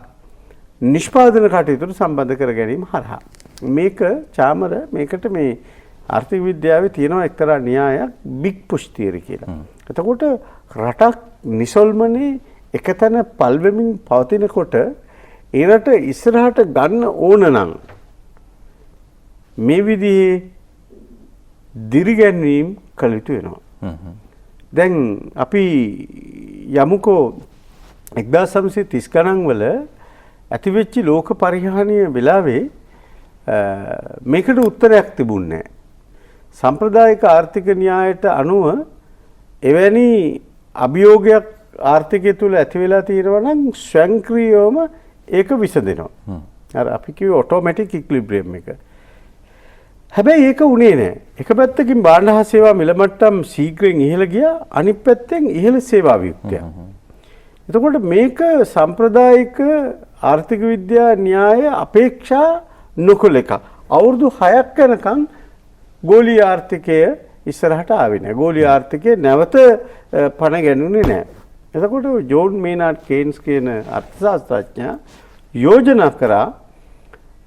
නිෂ්පාදන කටයුතු සම්බන්ධ කර ගැනීම හරහා. මේක චාමර මේකට මේ ආර්ථික විද්‍යාවේ තියෙනවා එක්තරා න්‍යායක් බිග් පුෂ් තියරි කියලා. එතකොට රටක් නිසල්මනේ එකතැන පල්වෙමින් පවතිනකොට ඒ රට ඉස්සරහට ගන්න ඕන නම් මේ විදිහේ දිරිගැන්වීම් කළ යුතු වෙනවා. දැන් අපි යමුකෝ 1930 ගණන් වල ඇතිවෙච්ච ලෝක පරිහානිය වෙලාවේ මේකට උත්තරයක් තිබුණේ නැහැ. සම්ප්‍රදායික ආර්ථික න්‍යායට අනුව එවැනි අභියෝගයක් ආර්ථිකය තුල ඇති වෙලා තියෙනවා නම් ස්වයංක්‍රීයවම ඒක විසඳෙනවා. අර අපි කිව්වේ ඔටෝමැටික් ඉක්විලිබ්‍රියම් එක. හැබැයි ඒක උනේ නැහැ. එක පැත්තකින් භාණ්ඩ හා සේවා මිල මට්ටම් ශීඝ්‍රයෙන් ඉහළ ගියා. අනිත් පැත්තෙන් ඉහළ සේවා වියුක්තිය. එතකොට මේක සම්ප්‍රදායික ආර්ථික විද්‍යා න්‍යාය අපේක්ෂා නොකළ එක. අවුරුදු 6ක් යනකම් ගෝලීය ආර්ථිකය ඉස්සරහට ආවේ නැහැ. ගෝලීය ආර්ථිකය නැවත පණ ගැනුනේ නැහැ. එතකොට ජෝන් මේනාඩ් කේන්ස් කියන අර්ථශාස්ත්‍රඥයා යෝජනා කරා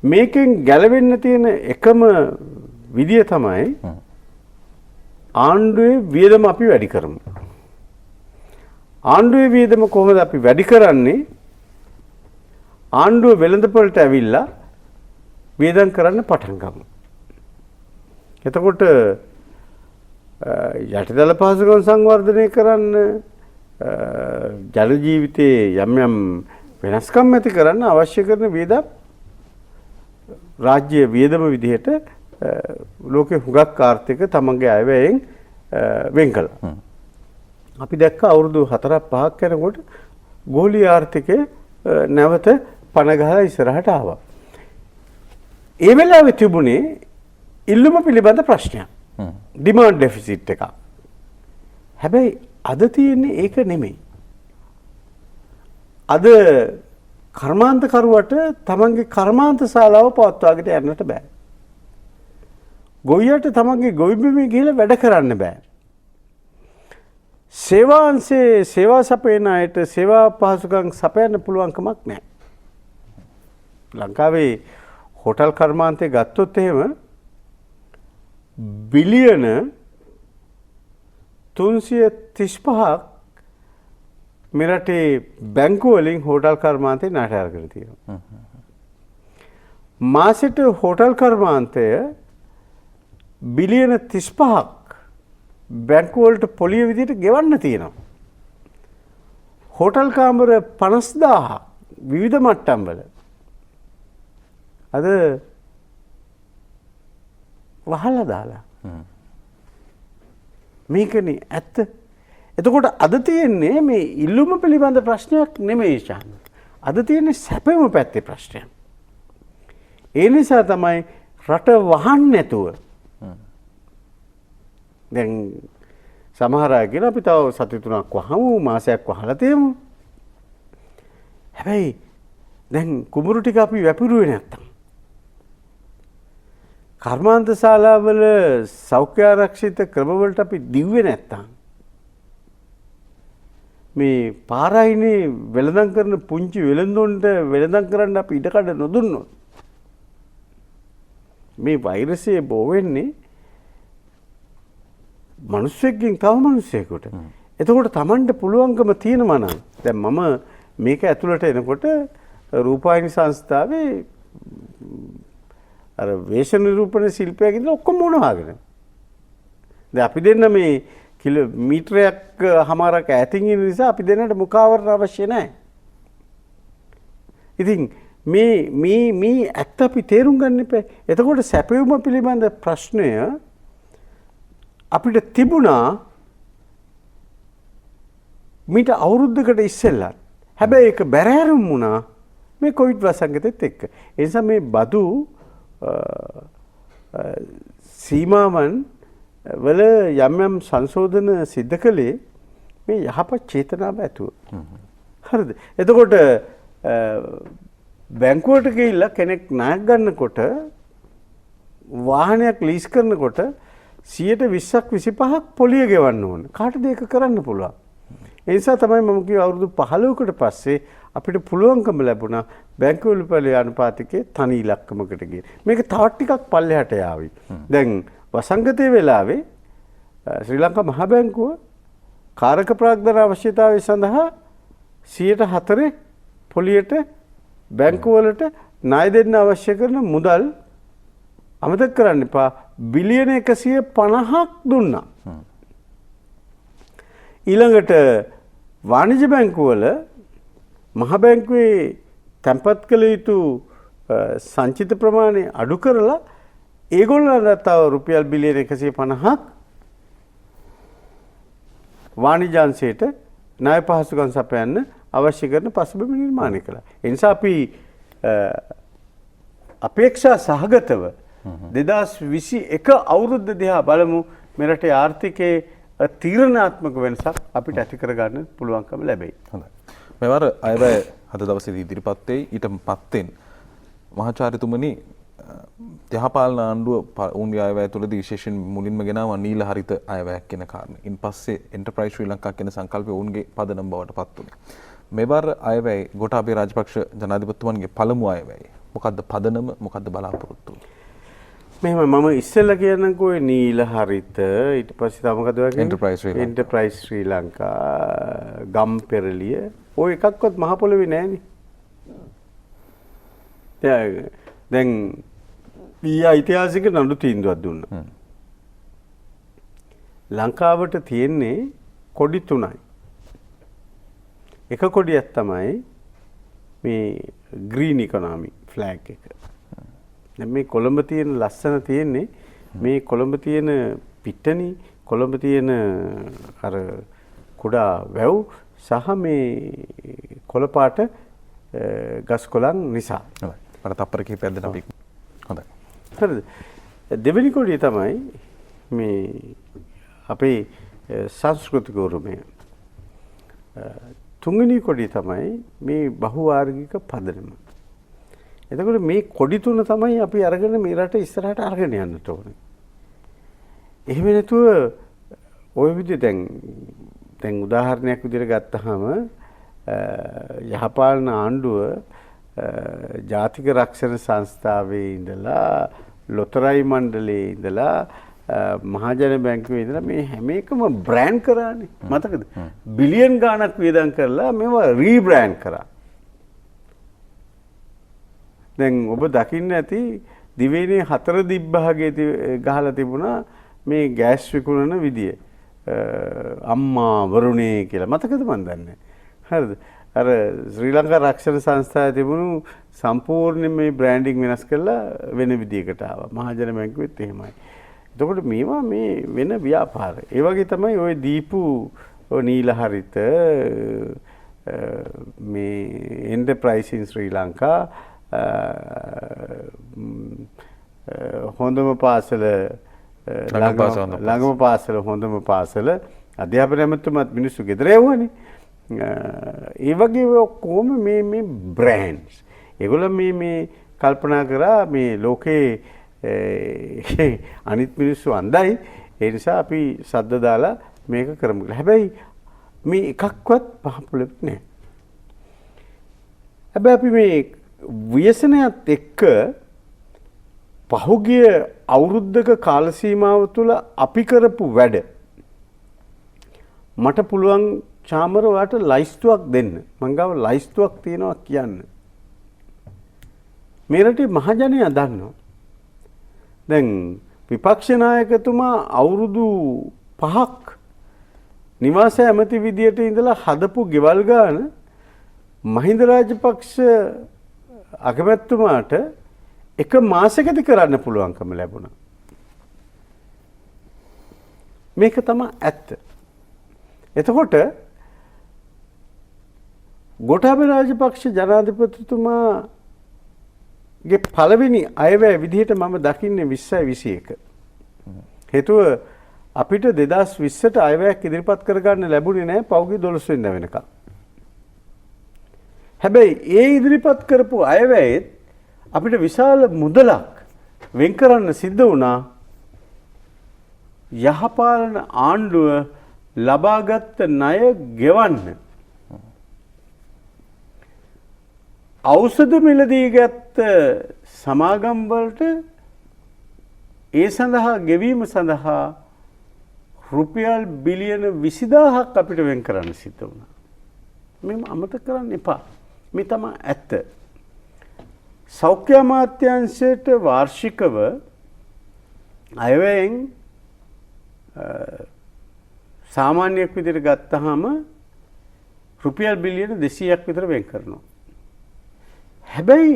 මේකෙන් ගැලවෙන්න තියෙන එකම විදිය තමයි ආණ්ඩුවේ වියදම අපි වැඩි කරමු. ආණ්ඩුවේ වියදම කොහොමද අපි වැඩි කරන්නේ? ආණ්ඩුව වෙළඳපොළට ඇවිල්ලා වියදම් කරන්න පටන් ගමු. එතකොට යටිදල පහසුකම් සංවර්ධනය කරන්න ජන ජීවිතයේ යම් යම් වෙනස්කම් ඇති කරන්න අවශ්‍ය කරන වියදම් රාජ්‍ය වියදම විදිහට ලෝකේ හුඟක් ආර්ථික තමන්ගේ අයවැයෙන් වෙන් කළා. අපි දැක්ක අවුරුදු 4-5ක් යනකොට ගෝලීය ආර්ථිකය නැවත පණ ගහලා ඉස්සරහට ආවා. ඒ වෙලාවේ තිබුණේ ඉල්ලුම පිළිබඳ ප්‍රශ්නයක්. ඩිමාන්ඩ් ඩෙෆිසිට් එක. හැබැයි අද තියෙන්නේ ඒක නෙමෙයි. අද කර්මාන්තකරුවට තමන්ගේ කර්මාන්ත ශාලාව පවත්වාගෙන යන්නට බෑ. ගොවියට තමන්ගේ ගොවි බිමේ ගිහලා වැඩ කරන්න බෑ. සේවාංශයේ සේවා සපයන අයට සේවා පහසුකම් සපයන්න පුළුවන්කමක් නැහැ. ලංකාවේ හෝටල් කර්මාන්තය ගත්තොත් එහෙම බිලියන 335ක් මෙරටේ බැංකු වලින් හෝටල් කර්මාන්තේ ණයට අරගෙන තියෙනවා. මාසෙට හෝටල් කර්මාන්තය බිලියන 35ක් බැංකු වලට පොලිය විදිහට ගෙවන්න තියෙනවා. හෝටල් කාමර 50000 විවිධ මට්ටම් වල අද වහලා දාලා. මේකනේ ඇත්ත. එතකොට අද තියෙන්නේ මේ ඉල්ලුම පිළිබඳ ප්‍රශ්නයක් නෙමෙයි ශාන්. අද තියෙන්නේ සැපෙම පැත්තේ ප්‍රශ්නයක්. ඒ නිසා තමයි රට වහන්න නැතුව දැන් සමහර අය කියන අපි තව සති 3ක් වහමු මාසයක් වහලා තියමු. හැබැයි දැන් කුඹුරු ටික අපි වැපිරුවේ නැත්තම් කර්මාන්ත ශාලාවල සෞඛ්‍ය ආරක්ෂිත ක්‍රමවලට අපි දිව්වේ නැත්තම් මේ පාරායිනේ වෙළඳම් කරන පුංචි වෙළඳුන්ට වෙළඳම් කරන්න අපි ඉඩකඩ නොදුන්නොත් මේ වෛරසය බෝ වෙන්නේ මිනිස්සෙක්ගෙන් තව මිනිස්සෙකුට. එතකොට Tamanට පුළුවන්කම තියෙනවා නම් දැන් මම මේක ඇතුළට එනකොට රූපවාහිනී සංස්ථාවේ අර වේශ නිරූපණ ශිල්පයක් ඉඳලා ඔක්කොම මොනවාගෙන. දැන් අපි දෙන්න මේ කිලෝමීටරයක් හමාරක් ඈතින් ඉන්න නිසා අපි දෙන්නට මුඛාවරණ අවශ්‍ය නැහැ. ඉතින් මේ ඇත්ත අපි තේරුම් ගන්න එපා. එතකොට සැපයුම පිළිබඳ ප්‍රශ්නය අපිට තිබුණා මීට අවුරුද්දකට ඉස්සෙල්ලා. හැබැයි ඒක බැරෑරුම් වුණා මේ කොවිඩ් වසංගතෙත් එක්ක. ඒ නිසා මේ බදු සීමාවන් වල යම් යම් සංශෝධන සිද්ධ කළේ මේ යහපත් චේතනාව ඇතුව. හරිද? එතකොට බැංකුවට ගිහිල්ලා කෙනෙක් ණයක් ගන්නකොට වාහනයක් ලීස් කරනකොට 120ක් 25ක් පොලිය ගෙවන්න ඕන. කාටද ඒක කරන්න පුළුවන්? ඒ නිසා තමයි මම කිව්ව අවුරුදු 15කට පස්සේ අපිට පුළුවන්කම ලැබුණා බැංකු වලපොලේ අනුපාතිකයේ තනි ඉලක්කමකට ගියේ. මේක තවත් ටිකක් පල්ලෙහාට යාවි. දැන් වසංගතයේ වෙලාවේ ශ්‍රී ලංකා මහ බැංකුව කාරක ප්‍රාග්ධන අවශ්‍යතාවය සඳහා 104 පොලියට බැංකු වලට ණය දෙන්න අවශ්‍ය කරන මුදල් අමතක කරන්න එපා බිලියන 150ක් දුන්නා. ඊළඟට වාණිජ්‍ය බැංකුවල මහ බැංකුවේ තැන්පත් කළ යුතු සංචිත ප්‍රමාණය අඩු කරලා ඒගොල්ලන්ට තව රුපියල් බිලියන 150ක් වාණිජ්‍යාංශයට ණය පහසුකම් සපයන්න අවශ්‍ය කරන පසුබිම නිර්මාණය කළා. ඒ නිසා අපි අපේක්ෂා සහගතව 2021 අවුරුද්ද දිහා බලමු මෙරටේ ආර්ථිකයේ තීරණාත්මක වෙනසක් අපිට ඇති කරගන්න පුළුවන්කම ලැබෙයි. හොඳයි. මෙවර අයවැය අද දවසේදී ඉදිරිපත් වෙයි. ඊට පස්සෙන් මහාචාර්යතුමනි යහපාලන ආණ්ඩුව උන්ගේ අයවැය තුළදී විශේෂයෙන් මුලින්ම ගෙනාවා නීල හරිත අයවැයක් කියන කාරණේ. ඉන් පස්සේ එන්ටර්ප්‍රයිස් ශ්‍රී ලංකා කියන සංකල්පය උන්ගේ පදනම් බවට පත් වුණේ. මෙවර අයවැය ගෝඨාභය රාජපක්ෂ ජනාධිපතිතුමන්ගේ පළමු අයවැය. මොකද්ද පදනම මොකද්ද බලාපොරොත්තු වෙන්නේ? මෙහෙම මම ඉස්සෙල්ලා කියන්නකෝ නීල හරිත ඊට පස්සේ තව මොකද වගේ එන්ටර්ප්‍රයිස් ශ්‍රී ලංකා ගම් පෙරළිය ඔය එකක්වත් මහ පොළවේ නැහැනේ. දැන් ඊයේ ඓතිහාසික නඩු තීන්දුවක් දුන්නා. ලංකාවට තියෙන්නේ කොඩි 3යි. එක කොඩියක් තමයි මේ ග්‍රීන් ඉකොනොමි ෆ්ලැග් එක. දැන් මේ කොළඹ තියෙන ලස්සන තියෙන්නේ මේ කොළඹ තියෙන පිටණි කොළඹ තියෙන අර කුඩා වැව් සහ මේ කොළපාට ගස් කොළන් නිසා. හොඳයි. මට තප්පර කිහිපයක් දෙන්න අපි. හොඳයි. හරිද? දෙවෙනි කොටිය තමයි මේ අපේ සංස්කෘතික උරුමය. තුන්වෙනි කොටිය තමයි මේ බහුවාර්ගික පදනම. එතකොට මේ කොඩි තුන තමයි අපි අරගෙන මේ රට ඉස්සරහට අරගෙන යන්නට ඕනේ. එහෙම නැතුව ওই විදිහට දැන් උදාහරණයක් විදිහට ගත්තාම යහපාලන ආණ්ඩුව ජාතික රක්ෂණ සංස්ථාවේ ඉඳලා ලොතරැයි මණ්ඩලයේ ඉඳලා මහජන බැංකුවේ ඉඳලා මේ හැම එකම බ්‍රෑන්ඩ් කරානේ. මතකද? බිලියන් ගාණක් වියදම් කරලා මේවා රීබ්‍රෑන්ඩ් කරා. දැන් ඔබ දකින්න ඇති දිවයිනේ 4 දිබ්බහගේ ගහලා තිබුණා මේ ගෑස් විකුණන විදිය. අම්මා වරුණේ කියලා මතකද මන් දන්නේ. හරිද? අර ශ්‍රී ලංකා රක්ෂණ සංස්ථාවේ තිබුණු සම්පූර්ණ මේ බ්‍රෑන්ඩින් වෙනස් කරලා වෙන විදියකට ආවා. මහජන බැංකුවෙත් එහෙමයි. එතකොට මේවා මේ වෙන ව්‍යාපාර. ඒ වගේ තමයි ওই දීපු නීල හරිත මේ එන්ටර්ප්‍රයිස් ඉන් ශ්‍රී ලංකා හොඳම පාසල ළඟම පාසල හොඳම පාසල අධ්‍යාපන ඇමතුමත් මිනිස්සු ගෙදර යවුවනේ. ඒ වගේ ඔක්කොම මේ බ්‍රෑන්ඩ්ස්. ඒගොල්ලෝ මේ කල්පනා කරා මේ ලෝකේ අනිත් මිනිස්සු අන්දයි. ඒ නිසා අපි සද්ද දාලා මේක කරමු කියලා. හැබැයි මේ එකක්වත් පහපොළෙත් නැහැ. හැබැයි අපි මේ ව්‍යසනයත් එක්ක පහුගිය අවුරුද්දක කාල සීමාව තුළ අපි කරපු වැඩ මට පුළුවන් චාමර වාට ලයිස්තුවක් දෙන්න. මං ගාව ලයිස්තුවක් තියෙනවා කියන්න. මේ රටේ මහජනයා දන්නවා. දැන් විපක්ෂ නායකතුමා අවුරුදු 5ක් නිවාස ඇමති විදියට ඉඳලා හදපු ගෙවල් ගාන මහින්ද රාජපක්ෂ අගමැතිතුමාට එක මාසයකදී කරන්න පුළුවන්කම ලැබුණා. මේක තමයි ඇත්ත. එතකොට ගෝඨාභය රාජපක්ෂ ජනාධිපතිතුමාගේ පළවෙනි අයවැය විදිහට මම දකින්නේ 2021. හේතුව අපිට 2020ට අයවැයක් ඉදිරිපත් කරගන්න ලැබුණේ නැහැ පෞද්ගලික 12 වෙනිදා වෙනකම්. හැබැයි ඒ ඉදිරිපත් කරපු අයවැයෙත් අපිට විශාල මුදලක් වෙන් කරන්න සිද්ධ වුණා යහපාලන ආණ්ඩුව ලබාගත් ණය ගෙවන්න. ඖෂධ මිලදී ගත්ත සමාගම් වලට ඒ සඳහා ගෙවීම සඳහා රුපියල් බිලියන 20000ක් අපිට වෙන් කරන්න සිද්ධ වුණා. මේක අමතක කරන්න එපා. මේ තමයි ඇත්ත. සෞඛ්‍ය අමාත්‍යාංශයට වාර්ෂිකව අයවැයෙන් සාමාන්‍යයක් විදිහට ගත්තාම රුපියල් බිලියන 200ක් විතර වෙන් කරනවා. හැබැයි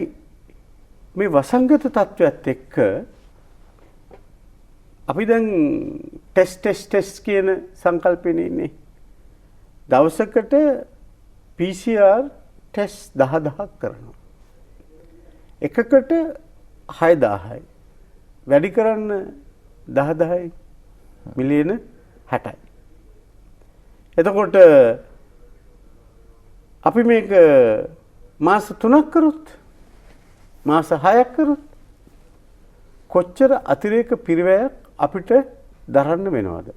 මේ වසංගත තත්ත්වයට එක්ක අපි දැන් ටෙස්ට් කියන සංකල්පෙනේ ඉන්නේ. දවසකට PCR ටෙස්ට් 10000ක් කරනවා. එකකට 6000යි. වැඩි කරන්න 10000යි මිලියන 60යි. එතකොට අපි මේක මාස 3ක් කරොත් මාස 6ක් කරොත් කොච්චර අතිරේක පිරිවැයක් අපිට දරන්න වෙනවද?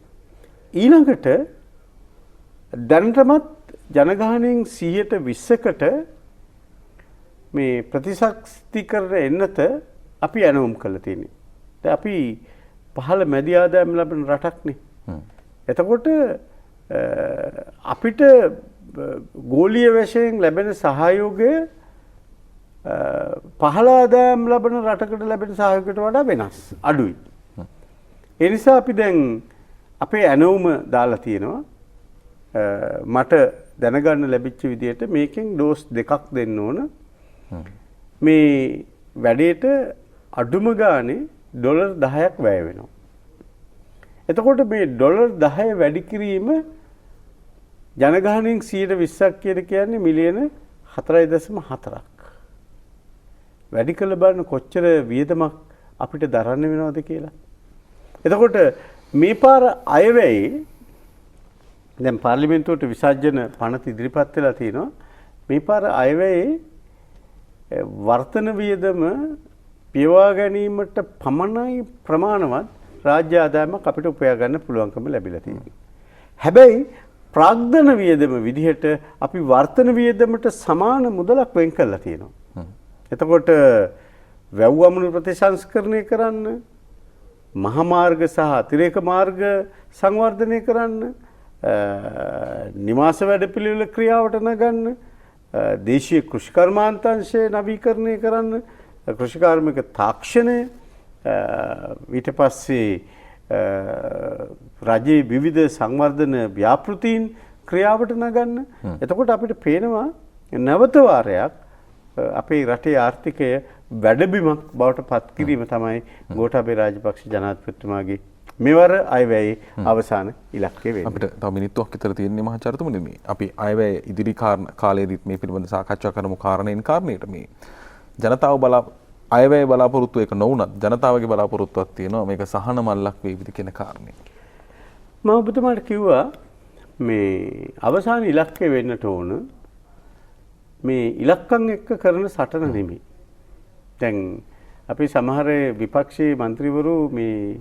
ඊළඟට දැනටමත් ජනගහනයෙන් 120කට මේ ප්‍රතිශක්තිකරණ එන්නත අපි ඇනවුම් කළා තියෙන්නේ. දැන් අපි පහළ මැදි ආදායම් ලබන රටක්නේ. එතකොට අපිට ගෝලීය වශයෙන් ලැබෙන සහයෝගය පහළ ආදායම් ලබන රටකට ලැබෙන සහයෝගයට වඩා වෙනස් අඩුයි. ඒ නිසා අපි දැන් අපේ ඇනවුම දාලා තියෙනවා. මට දැනගන්න ලැබිච්ච විදිහට මේකෙන් ඩෝස් 2ක් දෙන්න ඕන. මේ වැඩේට අඩුම ගානේ ඩොලර් 10ක් වැය වෙනවා. එතකොට මේ ඩොලර් 10 වැඩි කිරීම ජනගහනයෙන් 120ක් කියන්නේ මිලියන 4.4ක්. වැඩි කළ බලන්න කොච්චර වියදමක් අපිට දරන්න වෙනවද කියලා. එතකොට මේ පාර අයවැයේ දැන් පාර්ලිමේන්තුවට විසර්ජන පනත ඉදිරිපත් වෙලා තිනවා. මේ පාර අයවැයේ වර්තන වියදම පියවා ගැනීමට පමණයි ප්‍රමාණවත් රාජ්‍ය ආදායමක් අපිට උපයා ගන්න පුළුවන්කම ලැබිලා තියෙනවා. හැබැයි ප්‍රාග්ධන වියදම විදිහට අපි වර්තන වියදමට සමාන මුදලක් වෙන් කරලා තියෙනවා. එතකොට වැව් අමුණු ප්‍රතිසංස්කරණය කරන්න, මහා මාර්ග සහ අතිරේක මාර්ග සංවර්ධනය කරන්න, නිවාස වැඩපිළිවෙල ක්‍රියාවට නගන්න, දේශීය කෘෂිකර්මාන්තංශය නවීකරණය කරන්න, කෘෂිකාර්මික තාක්ෂණය, ඊට පස්සේ රජයේ විවිධ සංවර්ධන ව්‍යාපෘතීන් ක්‍රියාවට නගන්න. එතකොට අපිට පේනවා නැවත වාරයක් අපේ රටේ ආර්ථිකය වැඩබිමක් බවට පත් කිරීම තමයි ගෝඨාභය රාජපක්ෂ ජනාධිපතිතුමාගේ මෙවර අයවැයේ අවසාන ඉලක්කය වෙන්නේ. අපිට තව මිනිත්තුවක් විතර තියෙන්නේ මහාචාර්යතුමනි. මේ අපි අයවැය ඉදිරි කාලයේදීත් මේ පිළිබඳව සාකච්ඡා කරමු. කාරණේට මේ ජනතාව අයවැය බලාපොරොත්තු එක නොවුනත් ජනතාවගේ බලාපොරොත්තුවක් තියෙනවා මේක සහන මල්ලක් වේවිද කියන කාරණේ. මම ඔබතුමාට කිව්වා මේ අවසාන ඉලක්කය වෙන්නට ඕන මේ ඉලක්කම් එක්ක කරන සටන නෙමෙයි. දැන් අපි සමහර විපක්ෂයේ മന്ത്രിවරු මේ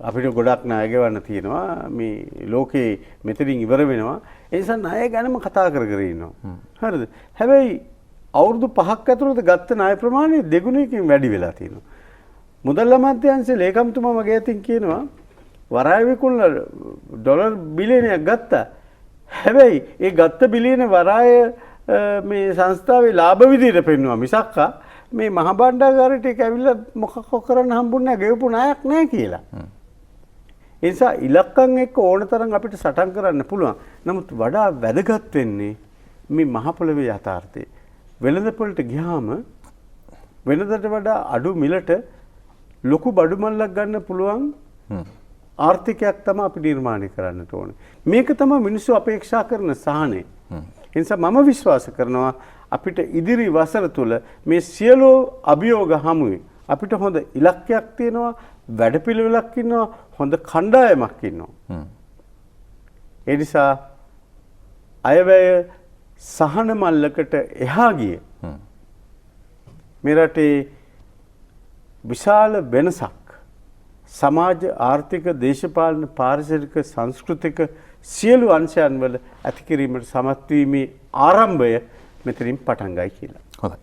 අපිට ගොඩක් ණය ගෙවන්න තියෙනවා. මේ ලෝකේ මෙතනින් ඉවර වෙනවා. ඒ නිසා ණය ගැනම කතා කර ඉන්නවා. හරිද? හැබැයි අවුරුදු 5ක් ඇතුළත ගත්ත ණය ප්‍රමාණය දෙගුණයකින් වැඩි වෙලා තියෙනවා. මුදල් අමාත්‍යාංශයේ ලේකම්තුමා මගේ අතින් කියනවා වරාය විකුණලා ඩොලර් බිලියනයක් ගත්තා. හැබැයි ඒ ගත්ත බිලියන වරාය මේ සංස්ථාවේ ලාභ විදිහට පෙන්වුවා මිසක් මේ මහ භාණ්ඩාගාරයට ඒක ඇවිල්ලා මොකක් කරන්න හම්බුන්නේ නැහැ ගෙවපු ණයක් නැහැ කියලා. ඒ නිසා ඉලක්කම් එක්ක ඕන තරම් අපිට සටන් කරන්න පුළුවන්. නමුත් වඩා වැදගත් වෙන්නේ මේ මහ පොළවේ යථාර්ථය. වෙළඳපොළට ගියාම වෙනදට වඩා අඩු මිලට ලොකු බඩු මල්ලක් ගන්න පුළුවන් ආර්ථිකයක් තමයි අපි නිර්මාණය කරන්නට ඕනේ. මේක තමයි මිනිස්සු අපේක්ෂා කරන සහනය. ඒ නිසා මම විශ්වාස කරනවා අපිට ඉදිරි වසර තුල මේ සියලු අභියෝග හමුවේ අපිට හොඳ ඉලක්කයක් තියෙනවා, වැඩපිළිවෙලක් ඉන්නවා, හොඳ කණ්ඩායමක් ඉන්නවා. ඒ නිසා අයවැය සහන මල්ලකට එහා ගිය මේ රටේ විශාල වෙනසක් සමාජ ආර්ථික දේශපාලන පාරිසරික සංස්කෘතික සියලු අංශයන් වල ඇති කිරීමට සමත් වීමේ ආරම්භය මෙතනින් පටන් ගයි කියලා. හොඳයි.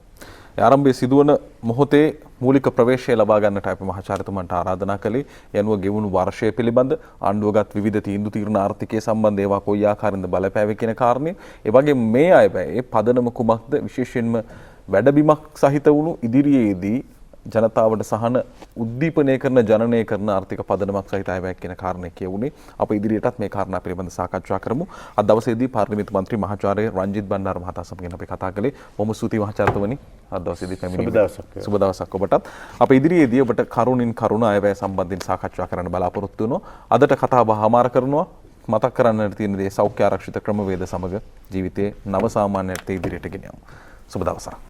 ඒ ආරම්භයේ සිදුවන මොහොතේ මූලික ප්‍රවේශය ලබා ගන්නට අපි මහාචාර්යතුමන්ට ආරාධනා කළේ යනුව ගෙවුණු වර්ෂය පිළිබඳ ආණ්ඩුවගත් විවිධ තීන්දුව తీරන ආර්ථිකයේ සම්බන්ධ ඒවා කොයි ආකාරයෙන්ද බලපෑවේ කියන කාරණේ ඒ වගේ මේ අයබැයේ පදනම කුමක්ද විශේෂයෙන්ම වැඩබිමක් සහිත වුණු ඉදිරියේදී ජනතාවට සහන උද්දීපනය කරන ජනනය කරන ආර්ථික පදනමක් සහිත අයවැයක් කියන කාරණේ කියවුනේ. අප ඉදිරියටත් මේ කාරණා පිළිබඳව සාකච්ඡා කරමු. අද දවසේදී පාර්ලිමේන්තු මන්ත්‍රී මහාචාර්ය රංජිත් බණ්ඩාර මහතා සමගින් අපි කතා කළේ. බොහොම ස්තුතියි මහාචාර්යතුමනි. අද දවසේදී පැමිණීම. සුබ දවසක් ඔබටත්. අප ඉදිරියේදී ඔබට කරුණින් කරුණ අයවැය සම්බන්ධයෙන් සාකච්ඡා කරන්න බලාපොරොත්තු වෙනවා. අදට කතාව හමාර කරනවා. මතක් කරන්නට තියෙන දේ සෞඛ්‍ය ආරක්ෂිත ක්‍රමවේද සමග ජීවිතයේ නව සාමාන්‍යත්වයේ ඉදිරියට ගෙන යමු. සුබ දවසක්.